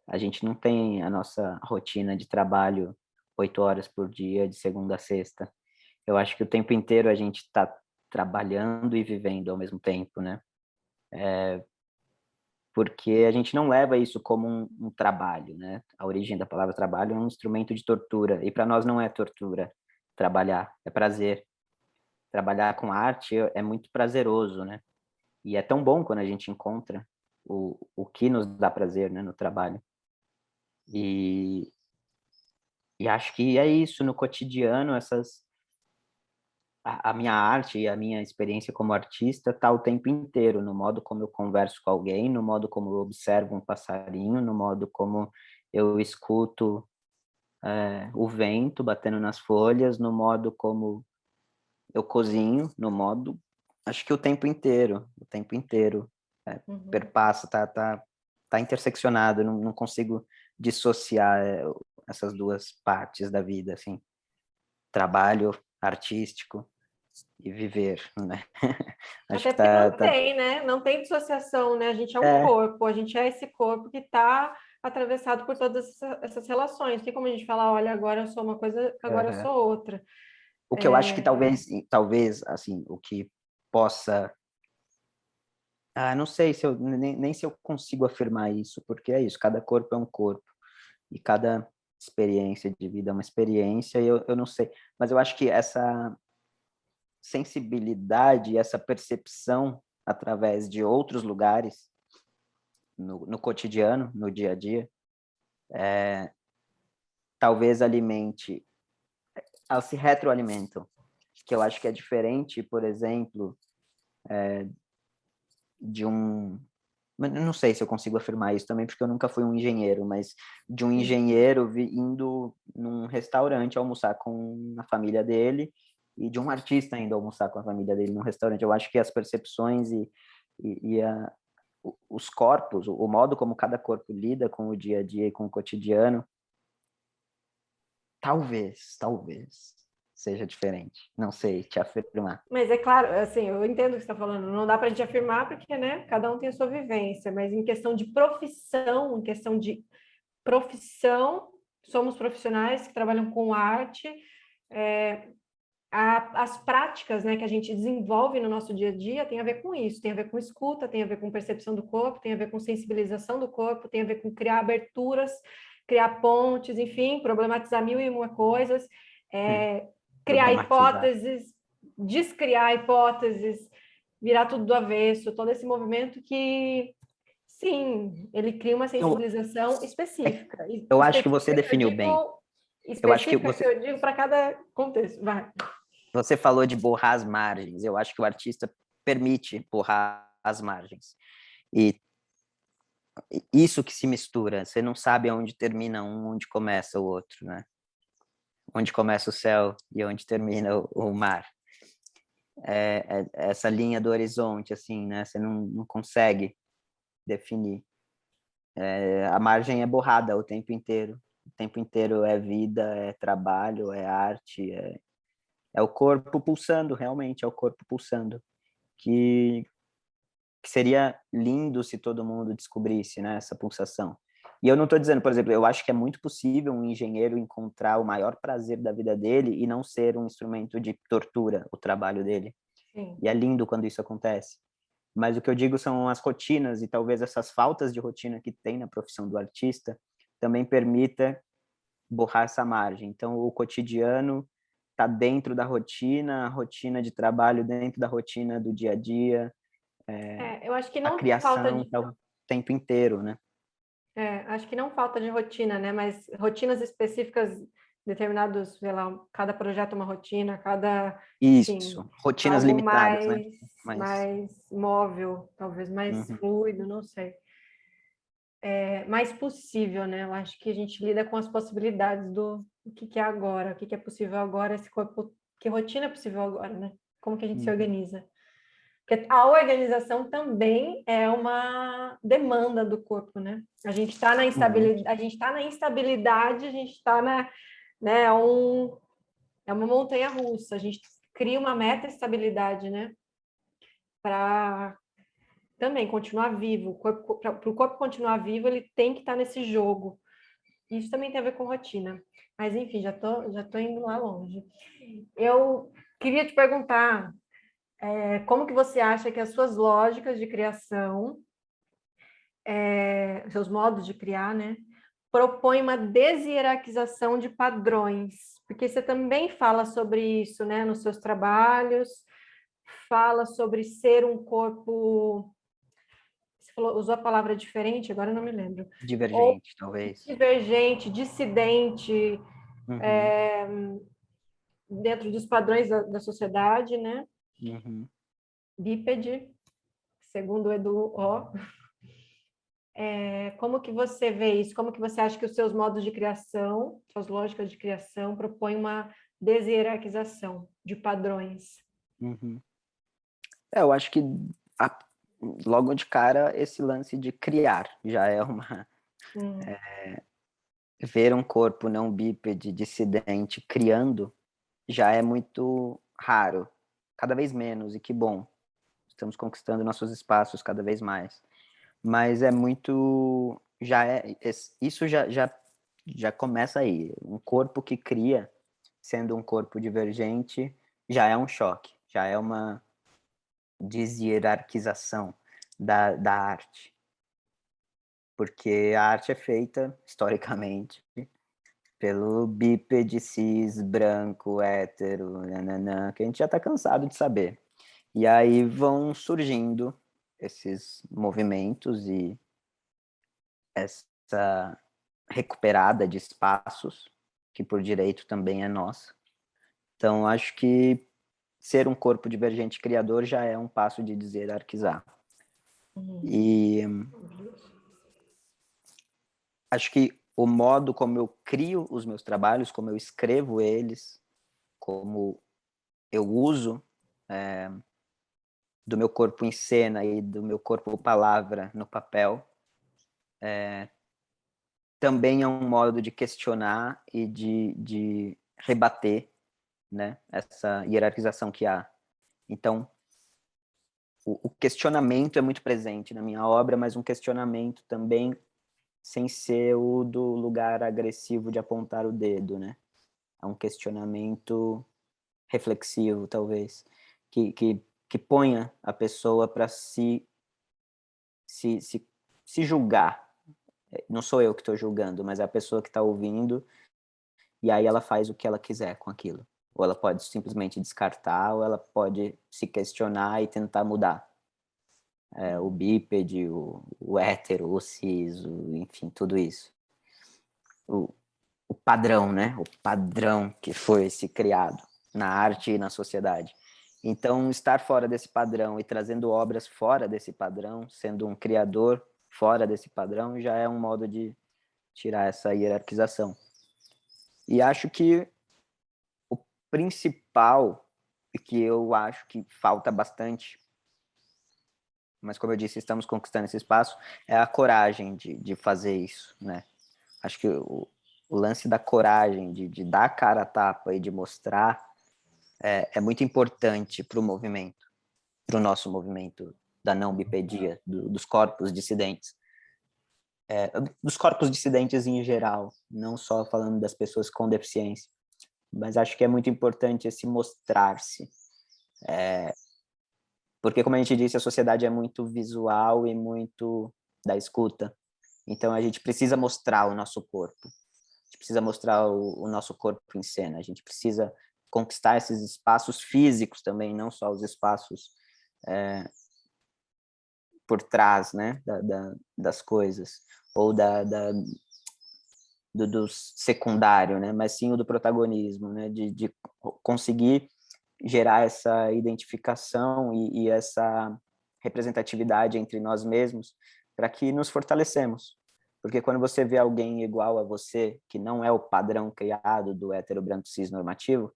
a gente não tem a nossa rotina de trabalho 8 horas por dia, de segunda a sexta. Eu acho que o tempo inteiro a gente está trabalhando e vivendo ao mesmo tempo, né? Porque a gente não leva isso como um trabalho, né? A origem da palavra trabalho é um instrumento de tortura, e para nós não é tortura trabalhar, é prazer. Trabalhar com arte é muito prazeroso, né? E é tão bom quando a gente encontra o que nos dá prazer, né, no trabalho. E, e acho que é isso, no cotidiano, a minha arte e a minha experiência como artista está o tempo inteiro, no modo como eu converso com alguém, no modo como eu observo um passarinho, no modo como eu escuto o vento batendo nas folhas, no modo como eu cozinho, no modo, acho que o tempo inteiro, Uhum. perpassa, tá interseccionado, não consigo dissociar essas duas partes da vida, assim, trabalho artístico e viver, né? Acho Até que porque não tá... tem, né? Não tem dissociação, né? A gente é um É, corpo, a gente é esse corpo que está atravessado por todas essas relações. Tem como a gente falar, olha, agora eu sou uma coisa, agora eu uhum. sou outra. O que eu acho que talvez, assim, o que possa... não sei se eu, nem se eu consigo afirmar isso, porque é isso, cada corpo é um corpo, e cada experiência de vida é uma experiência, e eu não sei. Mas eu acho que essa sensibilidade, essa percepção através de outros lugares, no cotidiano, no dia a dia, talvez alimente, elas se retroalimentam, que eu acho que é diferente, por exemplo, de um... Eu não sei se eu consigo afirmar isso também, porque eu nunca fui um engenheiro, mas de um Sim. engenheiro indo num restaurante almoçar com a família dele, e de um artista indo almoçar com a família dele num restaurante. Eu acho que as percepções e os corpos, o modo como cada corpo lida com o dia a dia e com o cotidiano, talvez seja diferente. Não sei te afirmar. Mas é claro, assim, eu entendo o que você está falando, não dá para a gente afirmar, porque, né, cada um tem a sua vivência, mas em questão de profissão, em questão de profissão, somos profissionais que trabalham com arte, as práticas, né, que a gente desenvolve no nosso dia a dia tem a ver com isso, tem a ver com escuta, tem a ver com percepção do corpo, tem a ver com sensibilização do corpo, tem a ver com criar aberturas, criar pontes, enfim, problematizar mil e uma coisas, criar Problematizar. hipóteses, descriar hipóteses, virar tudo do avesso, todo esse movimento que, sim, ele cria uma Eu, sensibilização específica. eu acho que você Específica que eu definiu bem. digo, Eu acho que específica que eu digo para cada contexto. Vai. você falou de borrar as margens. Eu acho que o artista permite borrar as margens. E isso que se mistura. Você não sabe onde termina um, onde começa o outro, né? Onde começa o céu e onde termina o mar. Essa linha do horizonte, assim, né? Você não consegue definir. A margem é borrada o tempo inteiro. O tempo inteiro é vida, é trabalho, é arte, é o corpo pulsando, realmente, é o corpo pulsando. Que seria lindo se todo mundo descobrisse, né, essa pulsação. E eu não estou dizendo, por exemplo, eu acho que é muito possível um engenheiro encontrar o maior prazer da vida dele e não ser um instrumento de tortura, o trabalho dele. Sim. E é lindo quando isso acontece. Mas o que eu digo são as rotinas e talvez essas faltas de rotina que tem na profissão do artista também permita borrar essa margem. Então, o cotidiano está dentro da rotina, a rotina de trabalho dentro da rotina do dia a dia, Eu acho que a não falta criação de, está o tempo inteiro, né? acho que não falta de rotina, né? Mas rotinas específicas, determinados, sei lá, cada projeto é uma rotina, cada, enfim, Isso, rotinas algo limitadas, né? mais, Mas, mais móvel, talvez mais uhum, fluido, não sei. Mais possível, né? Eu acho que a gente lida com as possibilidades do que é agora, o que é possível agora, esse corpo, que rotina é possível agora, né? Como que a gente se uhum, organiza? Porque a organização também é uma demanda do corpo, né? A gente está na uhum, instabilidade, a gente está na instabilidade, a gente está na, né, é uma montanha russa. A gente cria uma meta estabilidade, né? Para também continuar vivo. Para o corpo continuar vivo, ele tem que estar nesse jogo. Isso também tem a ver com rotina. Mas enfim, já tô indo lá longe. Eu queria te perguntar, como que você acha que as suas lógicas de criação, seus modos de criar, né, propõem uma deshierarquização de padrões? Porque você também fala sobre isso, né, nos seus trabalhos, fala sobre ser um corpo, você falou, usou a palavra diferente, agora eu não me lembro, ou divergente, talvez. divergente, dissidente, Uhum, dentro dos padrões da sociedade, né? uhum. Bípede, segundo o Edu O. Como que você vê isso? Como que você acha que os seus modos de criação, suas lógicas de criação, propõem uma deshierarquização de padrões? Uhum. Eu acho que a- logo de cara esse lance de criar já é uma Hum, ver um corpo não bípede dissidente criando já é muito raro, cada vez menos, e que bom. Estamos conquistando nossos espaços cada vez mais. Mas é muito, isso já começa aí. Um corpo que cria, sendo um corpo divergente, já é um choque, já é uma deshierarquização da arte. Porque a arte é feita, historicamente, pelo bípede, cis, branco, hétero, nananã, que a gente já está cansado de saber. E aí vão surgindo esses movimentos e essa recuperada de espaços, que por direito também é nossa. Então, acho que ser um corpo divergente criador já é um passo de deshierarquizar. E acho que o modo como eu crio os meus trabalhos, como eu escrevo eles, como eu uso do meu corpo em cena e do meu corpo palavra no papel, também é um modo de questionar e de rebater, né, essa hierarquização que há. Então, o questionamento é muito presente na minha obra, mas um questionamento também sem ser o do lugar agressivo de apontar o dedo, né? É um questionamento reflexivo, talvez, que ponha a pessoa para se, se, se julgar. Não sou eu que estou julgando, mas é a pessoa que está ouvindo, e aí ela faz o que ela quiser com aquilo. Ou ela pode simplesmente descartar, ou ela pode se questionar e tentar mudar. O bípede, o hétero, o cis, enfim, tudo isso. O padrão, né? O padrão que foi se criado na arte e na sociedade. Então, estar fora desse padrão e trazendo obras fora desse padrão, sendo um criador fora desse padrão, já é um modo de tirar essa hierarquização. E acho que o principal, e que eu acho que falta bastante, mas como eu disse, estamos conquistando esse espaço, é a coragem de fazer isso, né? Acho que o lance da coragem, de dar a cara a tapa e de mostrar é muito importante para o movimento, para o nosso movimento da não bipedia, dos corpos dissidentes. Dos corpos dissidentes em geral, não só falando das pessoas com deficiência, mas acho que é muito importante esse mostrar-se. Porque, como a gente disse, a sociedade é muito visual e muito da escuta. Então, a gente precisa mostrar o nosso corpo. A gente precisa mostrar o nosso corpo em cena. A gente precisa conquistar esses espaços físicos também, não só os espaços por trás, né, das coisas, ou do secundário, né, mas sim o do protagonismo, né, de conseguir gerar essa identificação e essa representatividade entre nós mesmos para que nos fortalecemos. Porque quando você vê alguém igual a você, que não é o padrão criado do hétero branco cis normativo,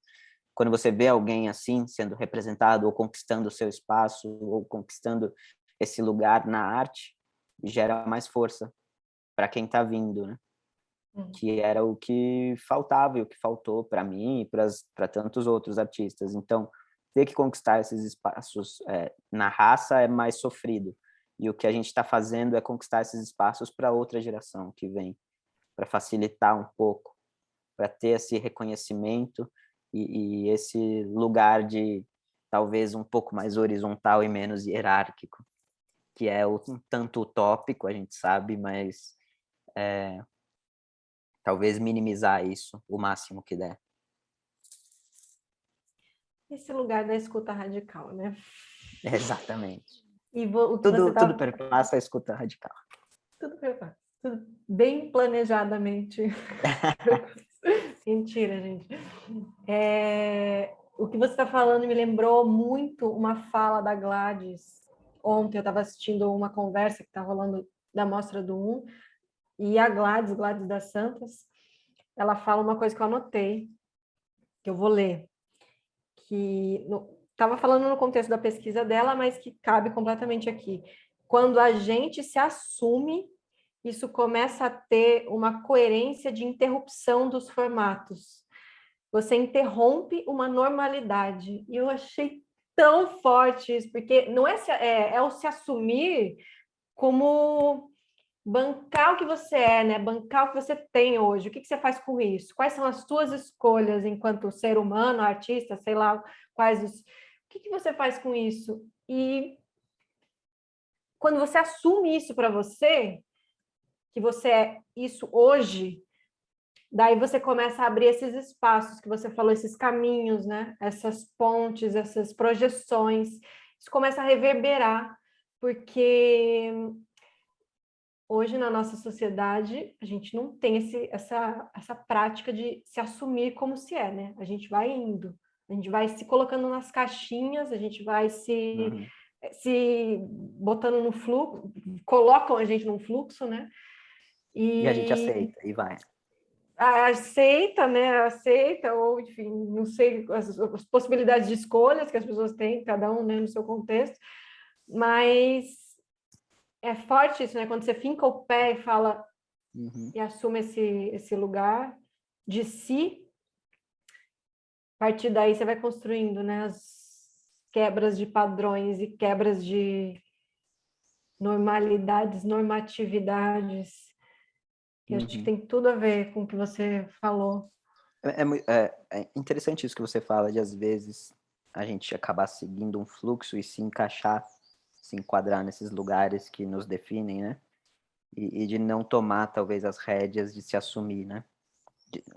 quando você vê alguém assim sendo representado ou conquistando o seu espaço ou conquistando esse lugar na arte, gera mais força para quem está vindo, né? Que era o que faltava e o que faltou para mim e para tantos outros artistas. Então, ter que conquistar esses espaços na raça é mais sofrido. E o que a gente está fazendo é conquistar esses espaços para outra geração que vem, para facilitar um pouco, para ter esse reconhecimento e esse lugar de talvez um pouco mais horizontal e menos hierárquico, que é um tanto utópico, a gente sabe, mas talvez minimizar isso o máximo que der. Esse lugar da escuta radical, né? Exatamente. E o que você Tudo tá perpassa a escuta radical. tudo preparado, tudo bem planejadamente. Mentira, gente. O que você está falando me lembrou muito uma fala da Gladys. Ontem eu estava assistindo uma conversa que está rolando da Mostra do Um, e a Gladys das Santas, ela fala uma coisa que eu anotei, que eu vou ler, que estava falando no contexto da pesquisa dela, mas que cabe completamente aqui. Quando a gente se assume, isso começa a ter uma coerência de interrupção dos formatos. você interrompe uma normalidade. E eu achei tão forte isso, porque não é o se assumir como bancar o que você é, né? Bancar o que você tem hoje. O que você faz com isso? Quais são as suas escolhas enquanto ser humano, artista, sei lá, quais os... O que você faz com isso? E quando você assume isso para você, que você é isso hoje, daí você começa a abrir esses espaços que você falou, esses caminhos, né? Essas pontes, essas projeções. Isso começa a reverberar, porque hoje na nossa sociedade a gente não tem essa prática de se assumir como se é, né? A gente vai indo, a gente vai se colocando nas caixinhas, a gente vai Uhum. se botando no fluxo, colocam a gente num fluxo, né? E a gente E aceita e vai. aceita, né? Aceita, ou enfim, não sei as possibilidades de escolhas que as pessoas têm, cada um, né, no seu contexto, mas é forte isso, né? Quando você finca o pé e fala Uhum. e assume esse lugar de si, a partir daí você vai construindo, né? As quebras de padrões e quebras de normalidades, normatividades, que acho que Uhum. tem tudo a ver com o que você falou. É interessante isso que você fala, de às vezes a gente acabar seguindo um fluxo e se encaixar, se enquadrar nesses lugares que nos definem, né? E de não tomar, talvez, as rédeas de se assumir, né?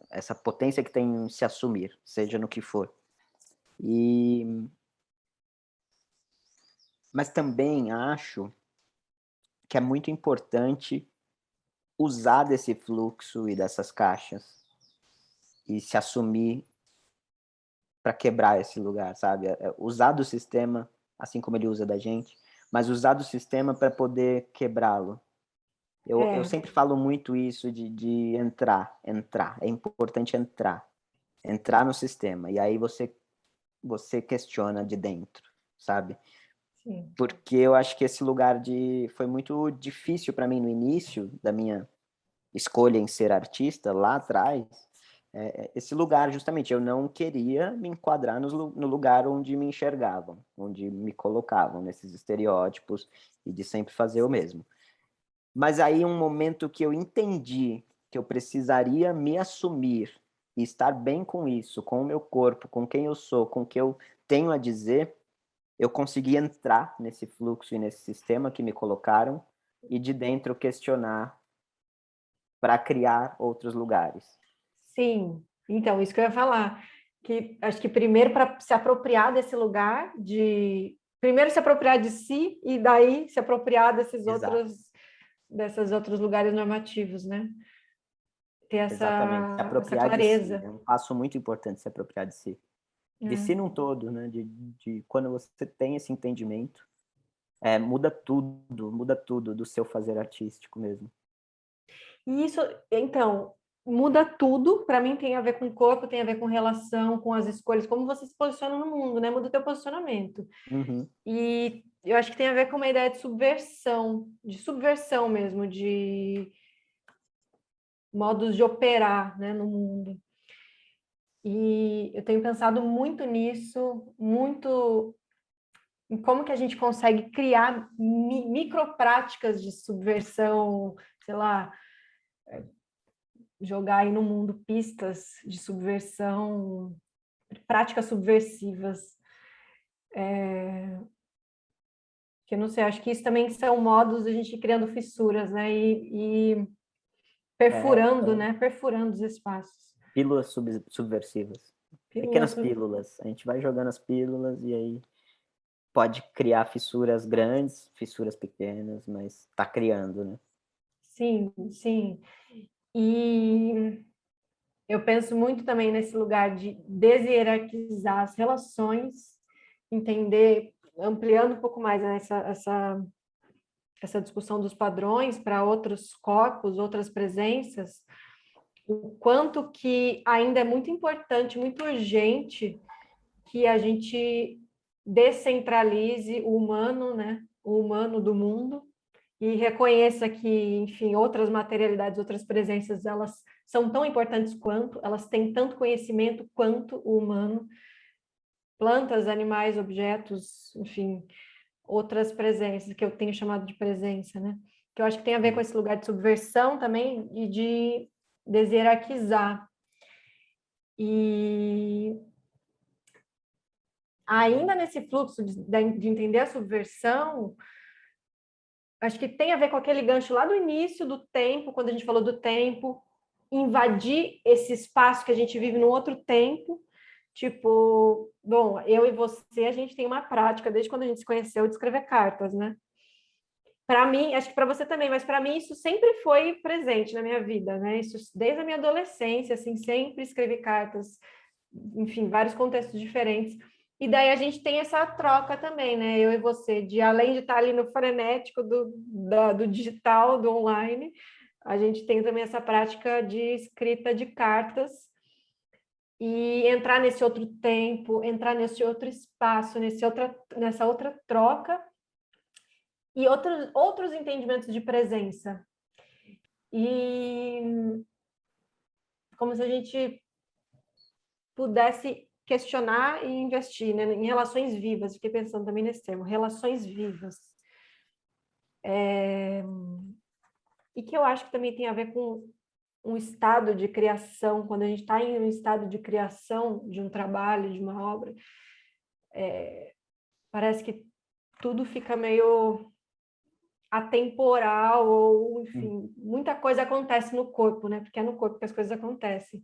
Essa potência que tem em se assumir, seja no que for. E... Mas também acho que é muito importante usar desse fluxo e dessas caixas e se assumir para quebrar esse lugar, sabe? Usar do sistema, assim como ele usa da gente, mas usar do sistema para poder quebrá-lo. Eu É, sempre falo muito isso de entrar. É importante entrar no sistema. E aí você questiona de dentro, sabe? sim. Porque eu acho que esse lugar foi muito difícil para mim no início da minha escolha em ser artista, lá atrás, esse lugar, justamente, eu não queria me enquadrar no lugar onde me enxergavam, onde me colocavam, nesses estereótipos, e de sempre fazer o mesmo. Mas aí, um momento que eu entendi que eu precisaria me assumir e estar bem com isso, com o meu corpo, com quem eu sou, com o que eu tenho a dizer, eu consegui entrar nesse fluxo e nesse sistema que me colocaram e de dentro questionar para criar outros lugares. Sim, então, isso que eu ia falar, que acho que primeiro para se apropriar desse lugar, primeiro se apropriar de si e daí se apropriar Exato. desses outros lugares normativos, né? Ter Exatamente. Se essa apropriar de si. clareza. É um passo muito importante se apropriar de si. De si É. num todo, né? De quando você tem esse entendimento, muda tudo do seu fazer artístico mesmo. E isso, então, muda tudo. Para mim, tem a ver com o corpo, tem a ver com relação, com as escolhas, como você se posiciona no mundo, né? Muda o teu posicionamento. Uhum. E eu acho que tem a ver com uma ideia de subversão mesmo, de modos de operar, né, no mundo. E eu tenho pensado muito nisso, muito em como que a gente consegue criar micropráticas de subversão, sei lá, jogar aí no mundo pistas de subversão, práticas subversivas. Que eu não sei, acho que isso também são modos de a gente ir criando fissuras, né? E perfurando, São né? Perfurando os espaços. pílulas subversivas. Pequenas Pílulas. pílulas. A gente vai jogando as pílulas e aí pode criar fissuras grandes, fissuras pequenas, mas tá criando, né? Sim, sim. E eu penso muito também nesse lugar de deshierarquizar as relações, entender, ampliando um pouco mais, né, essa discussão dos padrões para outros corpos, outras presenças, o quanto que ainda é muito importante, muito urgente que a gente descentralize o humano, né, o humano do mundo, e reconheça que, enfim, outras materialidades, outras presenças, elas são tão importantes quanto, elas têm tanto conhecimento quanto o humano, plantas, animais, objetos, enfim, outras presenças que eu tenho chamado de presença, né? Que eu acho que tem a ver com esse lugar de subversão também e de deshierarquizar. E ainda nesse fluxo de entender a subversão, acho que tem a ver com aquele gancho lá do início do tempo, quando a gente falou do tempo, invadir esse espaço que a gente vive no outro tempo. Tipo, bom, eu e você, a gente tem uma prática, desde quando a gente se conheceu, de escrever cartas, né? Para mim, acho que para você também, mas para mim isso sempre foi presente na minha vida, né? Isso desde a minha adolescência, assim, sempre escrevi cartas, enfim, vários contextos diferentes. E daí a gente tem essa troca também, né? Eu e você, de além de estar ali no frenético do digital, do online, a gente tem também essa prática de escrita de cartas e entrar nesse outro tempo, entrar nesse outro espaço, nessa outra troca e outros entendimentos de presença. E como se a gente pudesse questionar e investir, né, em relações vivas. Fiquei pensando também nesse termo, relações vivas. E que eu acho que também tem a ver com um estado de criação, quando a gente está em um estado de criação de um trabalho, de uma obra, parece que tudo fica meio atemporal, ou, enfim, muita coisa acontece no corpo, né? Porque é no corpo que as coisas acontecem.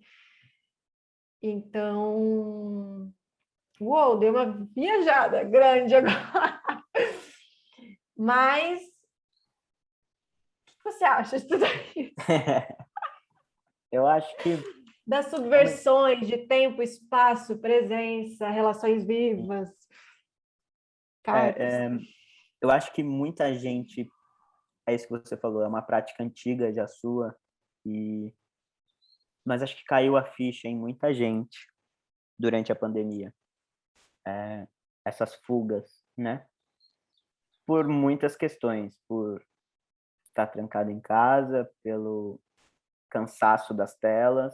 Então, uou, deu uma viajada grande agora. Mas, o que você acha de tudo isso? Eu acho que Das realmente, subversões de tempo, espaço, presença, relações vivas, cartas. é, é, eu acho que muita gente, é isso que você falou, é uma prática antiga já sua, e, mas acho que caiu a ficha em muita gente durante a pandemia. Essas fugas, né? Por muitas questões, por estar trancado em casa, pelo cansaço das telas,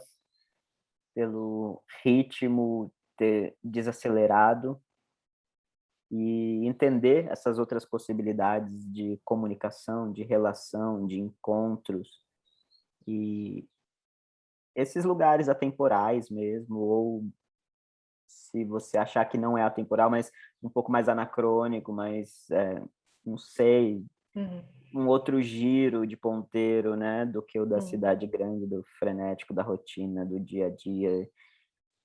pelo ritmo ter desacelerado e entender essas outras possibilidades de comunicação, de relação, de encontros e esses lugares atemporais mesmo, ou se você achar que não é atemporal, mas um pouco mais anacrônico, mas não sei, Uhum. um outro giro de ponteiro, né, do que o da Uhum. cidade grande, do frenético, da rotina, do dia a dia.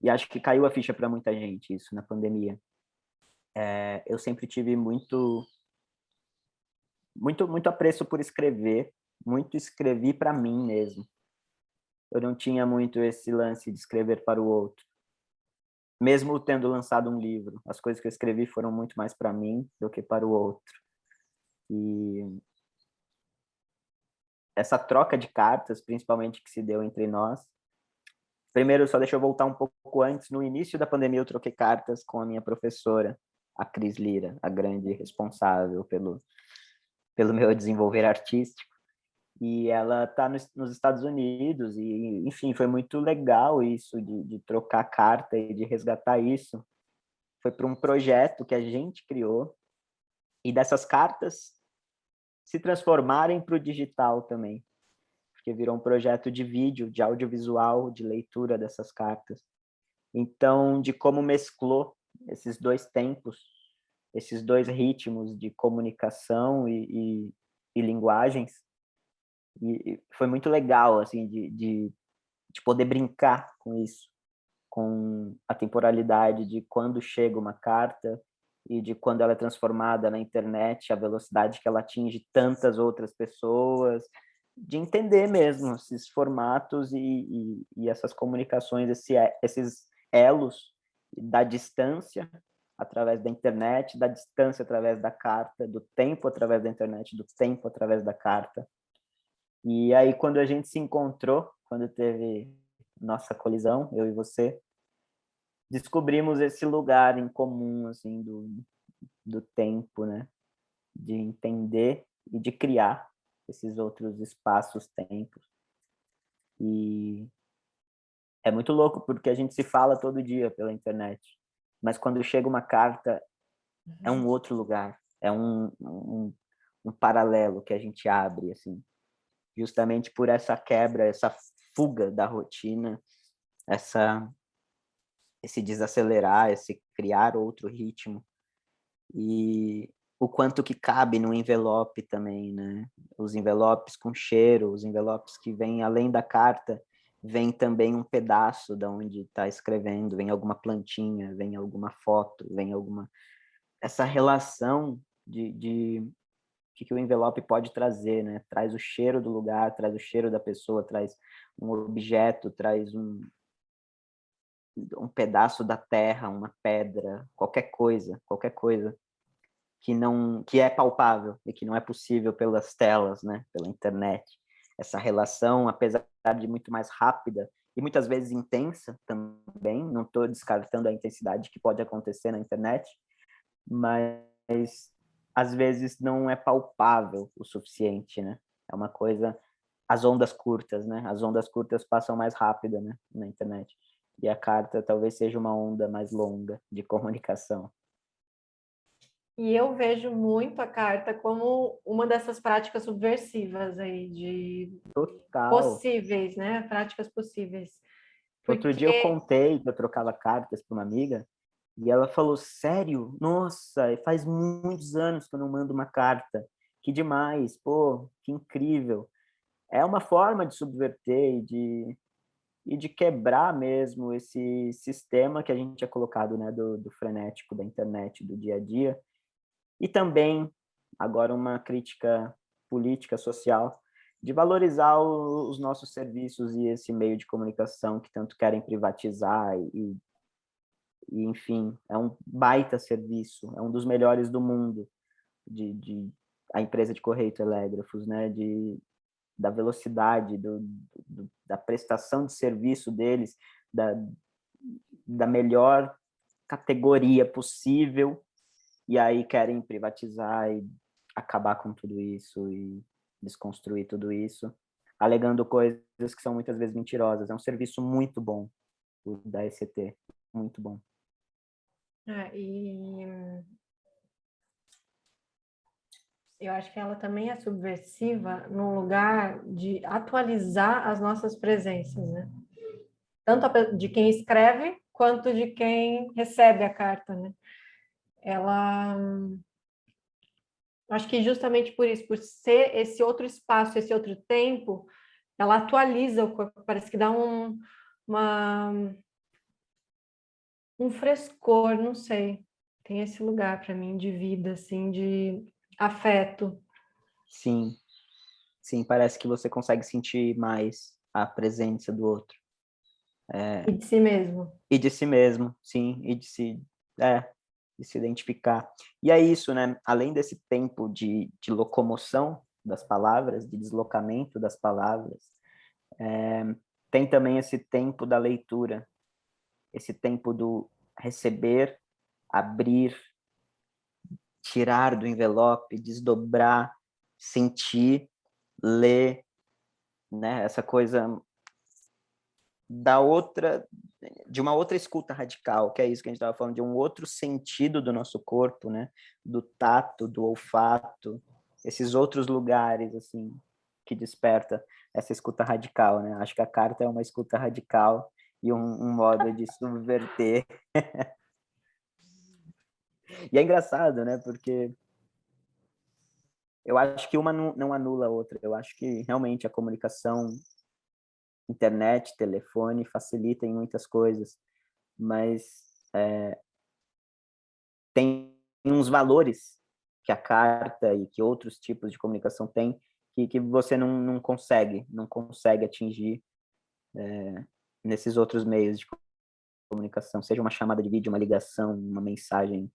E acho que caiu a ficha para muita gente isso na pandemia. Eu sempre tive muito apreço por escrever, muito escrevi para mim mesmo. Eu não tinha muito esse lance de escrever para o outro. Mesmo tendo lançado um livro, as coisas que eu escrevi foram muito mais para mim do que para o outro. E essa troca de cartas, principalmente que se deu entre nós. Primeiro, só deixa eu voltar um pouco antes. No início da pandemia, eu troquei cartas com a minha professora, a Cris Lira, a grande responsável pelo meu desenvolver artístico. E ela está nos Estados Unidos e, enfim, foi muito legal isso de trocar carta e de resgatar isso. Foi para um projeto que a gente criou e dessas cartas se transformarem para o digital também, porque virou um projeto de vídeo, de audiovisual, de leitura dessas cartas. Então, de como mesclou esses dois tempos, esses dois ritmos de comunicação e linguagens, e foi muito legal, assim, de poder brincar com isso, com a temporalidade de quando chega uma carta e de quando ela é transformada na internet, a velocidade que ela atinge tantas outras pessoas, de entender mesmo esses formatos e essas comunicações, esses elos da distância através da internet, da distância através da carta, do tempo através da internet, do tempo através da carta. E aí, quando a gente se encontrou, quando teve nossa colisão, eu e você, descobrimos esse lugar em comum, assim, do tempo, né? De entender e de criar esses outros espaços, tempos. E é muito louco, porque a gente se fala todo dia pela internet, mas quando chega uma carta, é um outro lugar, é um paralelo que a gente abre, assim, justamente por essa quebra, essa fuga da rotina, esse desacelerar, esse criar outro ritmo, e o quanto que cabe no envelope também, né? Os envelopes com cheiro, os envelopes que vêm além da carta, vem também um pedaço da onde está escrevendo, vem alguma plantinha, vem alguma foto, vem alguma... Essa relação de que o envelope pode trazer, né? Traz o cheiro do lugar, traz o cheiro da pessoa, traz um objeto, traz um pedaço da terra, uma pedra, qualquer coisa que é palpável e que não é possível pelas telas, né, pela internet. Essa relação, apesar de muito mais rápida e muitas vezes intensa também, não estou descartando a intensidade que pode acontecer na internet, mas às vezes não é palpável o suficiente, né? É uma coisa, as ondas curtas, né? As ondas curtas passam mais rápido, né, na internet. E a carta talvez seja uma onda mais longa de comunicação. E eu vejo muito a carta como uma dessas práticas subversivas aí, de Total. possíveis, né? Práticas possíveis. Outro dia eu Porque, contei que eu trocava cartas para uma amiga e ela falou: Sério? Nossa, faz muitos anos que eu não mando uma carta. Que demais, pô, que incrível. É uma forma de subverter e de quebrar mesmo esse sistema que a gente é colocado, né, do frenético, da internet, do dia a dia. E também, agora, uma crítica política, social, de valorizar os nossos serviços e esse meio de comunicação que tanto querem privatizar enfim, é um baita serviço, é um dos melhores do mundo, a empresa de Correio e Telégrafos, né, da velocidade, da prestação de serviço deles, da, da melhor categoria possível, e aí querem privatizar e acabar com tudo isso e desconstruir tudo isso, alegando coisas que são muitas vezes mentirosas. É um serviço muito bom, o da ECT, muito bom. e eu acho que ela também é subversiva no lugar de atualizar as nossas presenças, né? Tanto de quem escreve quanto de quem recebe a carta, né? Ela, acho que justamente por isso, por ser esse outro espaço, esse outro tempo, ela atualiza o corpo, parece que dá uma, um frescor, não sei. Tem esse lugar para mim de vida, assim, de afeto. Sim, sim, parece que você consegue sentir mais a presença do outro. E de si mesmo. E de si mesmo, sim, de se identificar. E é isso, né? Além desse tempo de locomoção das palavras, de deslocamento das palavras, tem também esse tempo da leitura, esse tempo do receber, abrir, tirar do envelope, desdobrar, sentir, ler, né? Essa coisa da outra, de uma outra escuta radical, que é isso que a gente estava falando, de um outro sentido do nosso corpo, né? Do tato, do olfato, esses outros lugares, assim, que desperta essa escuta radical, né? Acho que a carta é uma escuta radical e um modo de subverter. E é engraçado, né? Porque eu acho que uma não anula a outra. Eu acho que realmente a comunicação, internet, telefone, facilita em muitas coisas, mas tem uns valores que a carta e que outros tipos de comunicação têm que você não consegue atingir nesses outros meios de comunicação, seja uma chamada de vídeo, uma ligação, uma mensagem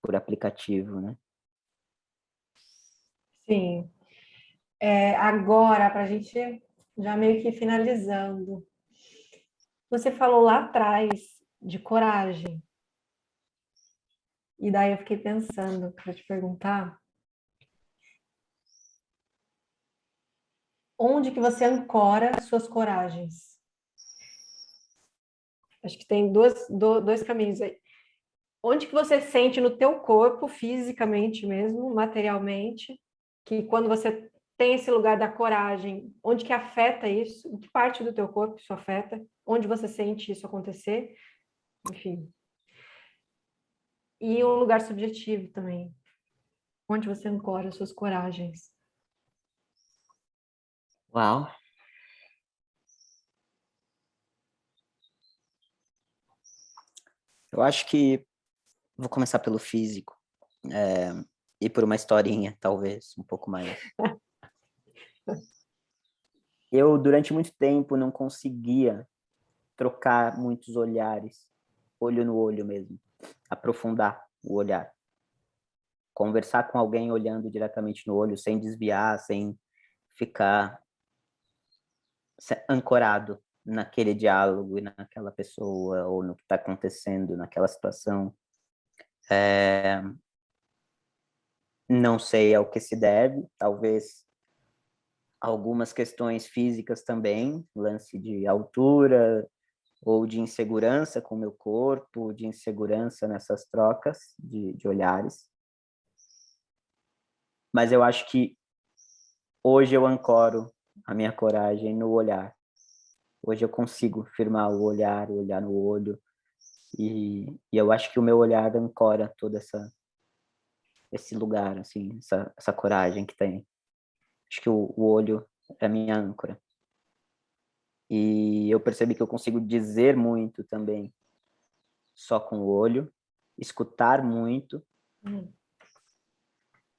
por aplicativo, né? Sim. Agora, para a gente já meio que finalizando, você falou lá atrás de coragem, e daí eu fiquei pensando para te perguntar Onde que você ancora suas coragens? Acho que tem dois caminhos aí. Onde que você sente no teu corpo, fisicamente mesmo, materialmente, que quando você tem esse lugar da coragem, onde que afeta isso? Em que parte do teu corpo isso afeta? Onde você sente isso acontecer? Enfim. E um lugar subjetivo também. Onde você ancora suas coragens? Uau! Eu acho que vou começar pelo físico. E por uma historinha, talvez, um pouco mais. Eu, durante muito tempo, não conseguia trocar muitos olhares, olho no olho mesmo, aprofundar o olhar. Conversar com alguém olhando diretamente no olho, sem desviar, sem ficar ancorado naquele diálogo e naquela pessoa, ou no que está acontecendo naquela situação. Não sei ao que se deve, talvez algumas questões físicas também, lance de altura ou de insegurança com o meu corpo, de insegurança nessas trocas de olhares. Mas eu acho que hoje eu ancoro a minha coragem no olhar. Hoje eu consigo firmar o olhar no olho, e eu acho que o meu olhar ancora todo esse lugar, assim, essa coragem que tem. Acho que o olho é a minha âncora. E eu percebi que eu consigo dizer muito também só com o olho, escutar muito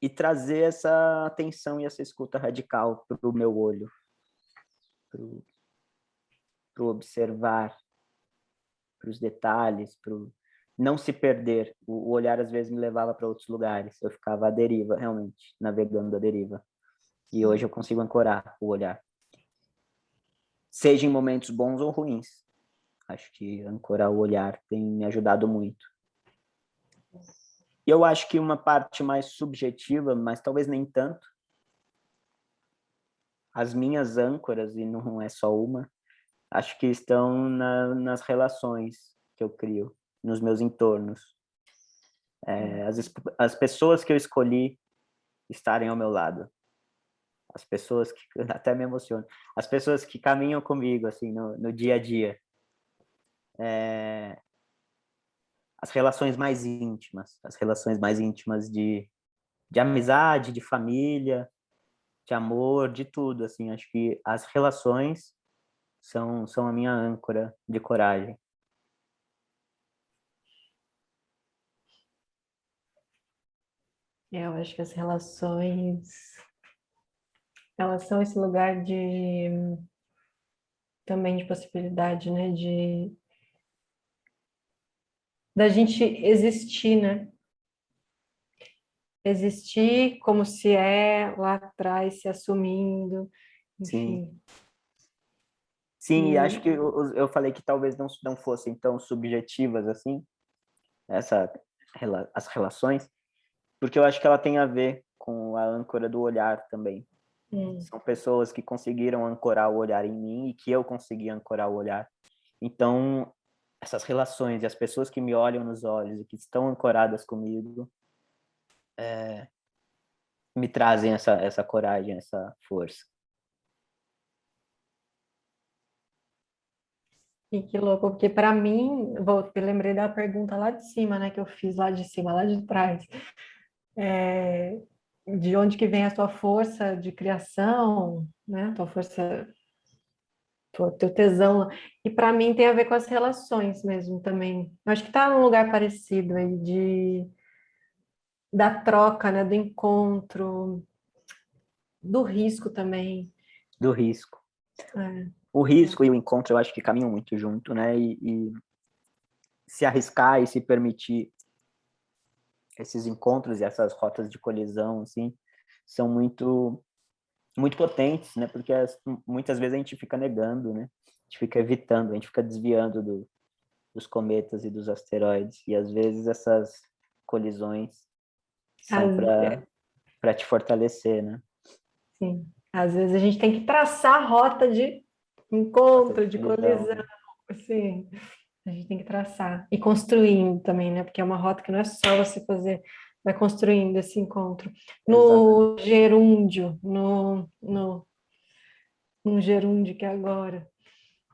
e trazer essa atenção e essa escuta radical para o meu olho, para o observar, para os detalhes, para não se perder. O olhar às vezes me levava para outros lugares, eu ficava à deriva, realmente, navegando à deriva. E hoje eu consigo ancorar o olhar. Seja em momentos bons ou ruins. Acho que ancorar o olhar tem me ajudado muito. E eu acho que uma parte mais subjetiva, mas talvez nem tanto, as minhas âncoras, e não é só uma, acho que estão nas relações que eu crio, nos meus entornos. As pessoas que eu escolhi estarem ao meu lado, as pessoas que até me emocionam, as pessoas que caminham comigo assim no dia a dia, as relações mais íntimas de amizade, de família, de amor, de tudo, assim, acho que as relações são a minha âncora de coragem. Eu acho que as relações, elas são esse lugar de também de possibilidade, né, de da gente existir, né? Existir como se é lá atrás, se assumindo, Sim, enfim. sim, e acho que E eu falei que talvez não fossem tão subjetivas assim, essa, as relações, porque eu acho que ela tem a ver com a âncora do olhar também. São pessoas que conseguiram ancorar o olhar em mim e que eu consegui ancorar o olhar. Então, essas relações e as pessoas que me olham nos olhos e que estão ancoradas comigo me trazem essa coragem, essa força. E que louco, porque para mim, eu lembrei da pergunta lá de cima, né, que eu fiz lá de cima, lá de trás. É, de onde que vem a tua força de criação, né? Tua força, teu tesão. E para mim tem a ver com as relações mesmo também. Eu acho que tá num lugar parecido aí de da troca, né, do encontro, do risco também. Do risco. É, O risco e o encontro eu acho que caminham muito junto, né? E se arriscar e se permitir esses encontros e essas rotas de colisão, assim, são muito potentes, né? Porque muitas vezes a gente fica negando, né? A gente fica evitando, a gente fica desviando dos cometas e dos asteroides. E às vezes essas colisões são as- para te fortalecer, né? sim. Às vezes a gente tem que traçar a rota de Rota encontro, de de colisão, colisão, né? assim. A gente tem que traçar e construindo também, né? Porque é uma rota que não é só você fazer, vai construindo esse encontro. Exatamente. No gerúndio, no gerúndio que é agora.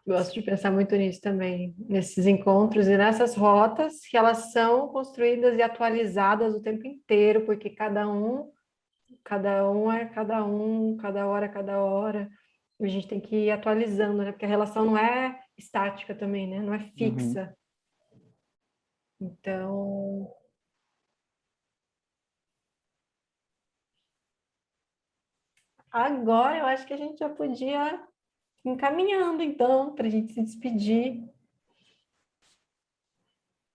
Gosto de pensar muito nisso também, nesses encontros e nessas rotas que elas são construídas e atualizadas o tempo inteiro, porque cada um é cada um, cada hora é cada hora. E a gente tem que ir atualizando, né? Porque a relação não é estática também, né? Não é Uhum. fixa. Então, agora eu acho que a gente já podia ir encaminhando, então, para a gente se despedir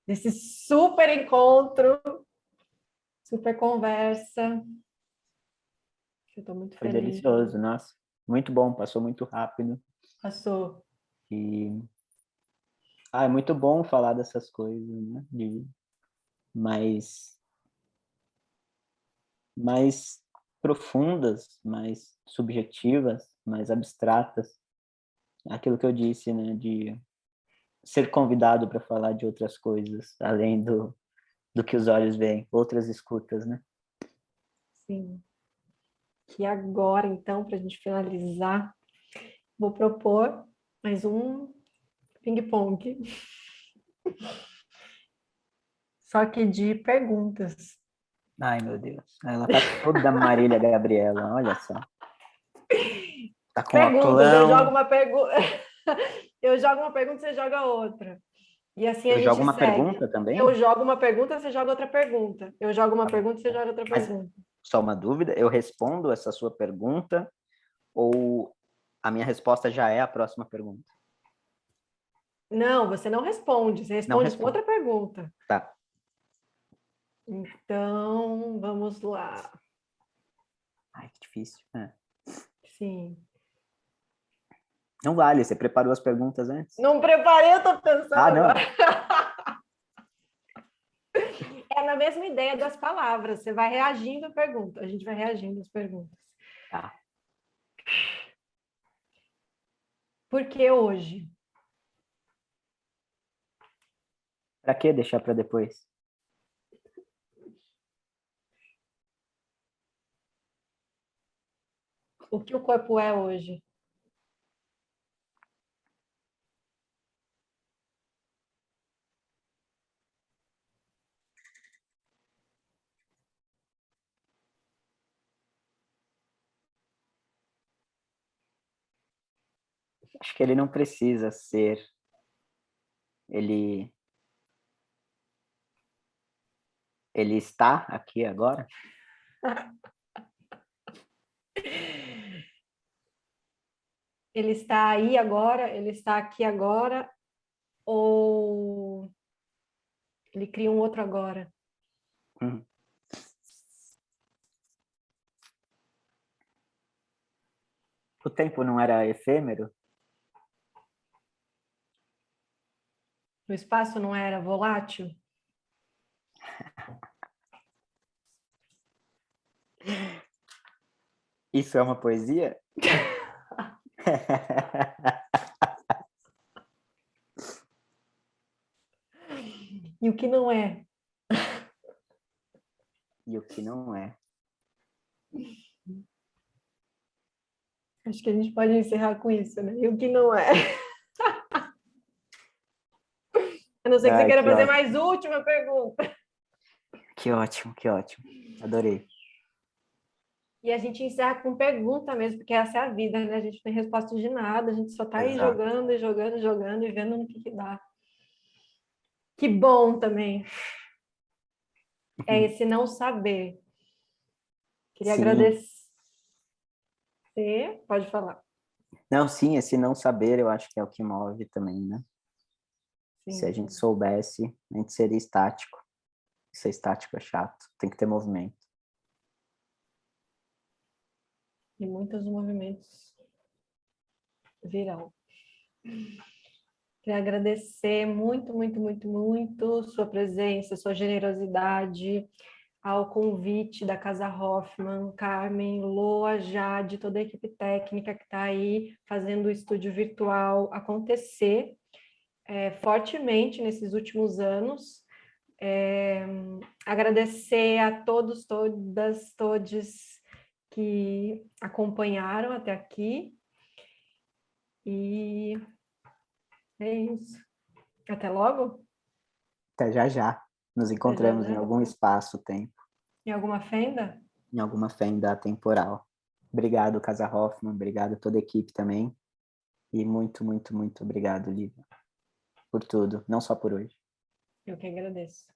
desse super encontro, super conversa. Eu estou muito Foi feliz. delicioso, nossa. Muito bom, passou muito rápido. Passou. E é muito bom falar dessas coisas, né? Mais, mais profundas, mais subjetivas, mais abstratas. Aquilo que eu disse, né? De ser convidado para falar de outras coisas, além do que os olhos veem, outras escutas, né? Sim. E agora, então, para a gente finalizar, vou propor mais um ping-pong, só que de perguntas. Ai, meu Deus. Ela tá toda Marília Gabriela, olha só. Tá com Perguntas, eu jogo óculão. uma pergunta, eu jogo uma pergunta, você joga outra. E assim a Eu jogo gente uma segue. pergunta Eu também? jogo uma pergunta, você joga outra pergunta. Eu jogo uma Tá bom. pergunta, você joga outra Mas pergunta. só uma dúvida, eu respondo essa sua pergunta ou a minha resposta já é a próxima pergunta? Não, você não responde, você Não responde com respondo. outra pergunta. Tá. Então, vamos lá. Ai, que difícil. É. Sim. Não vale, você preparou as perguntas antes? Não preparei, eu tô pensando Ah, agora. não. É na mesma ideia das palavras. Você vai reagindo à pergunta. A gente vai reagindo às perguntas. Tá. Por que hoje? Pra que deixar para depois? O que o corpo é hoje? Acho que ele não precisa ser. Ele, ele está aqui agora? Ele está aí agora? Ele está aqui agora? Ou ele cria um outro agora? Hum. O tempo não era efêmero? O espaço não era volátil? Isso é uma poesia? E o que não é? E o que não é? Acho que a gente pode encerrar com isso, né? E o que não é? A não ser que você Ai, queira que fazer ótimo, mais última pergunta. que ótimo, que ótimo. Adorei. E a gente encerra com pergunta mesmo, porque essa é a vida, né? A gente não tem resposta de nada, a gente só tá aí Exato. jogando e jogando, jogando e vendo no que dá. Que bom também é esse não saber. Queria Sim. agradecer. Pode falar. Não, sim, esse não saber eu acho que é o que move também, né? Se a gente Sim. soubesse, a gente seria estático. Ser estático é chato, tem que ter movimento. E muitos movimentos virão. Queria agradecer muito, muito, muito, muito sua presença, sua generosidade, ao convite da Casa Hoffman, Carmen, Loa, Jade, toda a equipe técnica que está aí fazendo o estúdio virtual acontecer fortemente nesses últimos anos. Agradecer a todos, todas, todes que acompanharam até aqui. E é isso. Até logo? Até já já. Nos encontramos já. em algum espaço-tempo, Em alguma fenda? em alguma fenda temporal. Obrigado, Casa Hoffman. Obrigado a toda a equipe também. E muito, muito, muito obrigado, Lívia, por tudo. Não só por hoje. Eu que agradeço.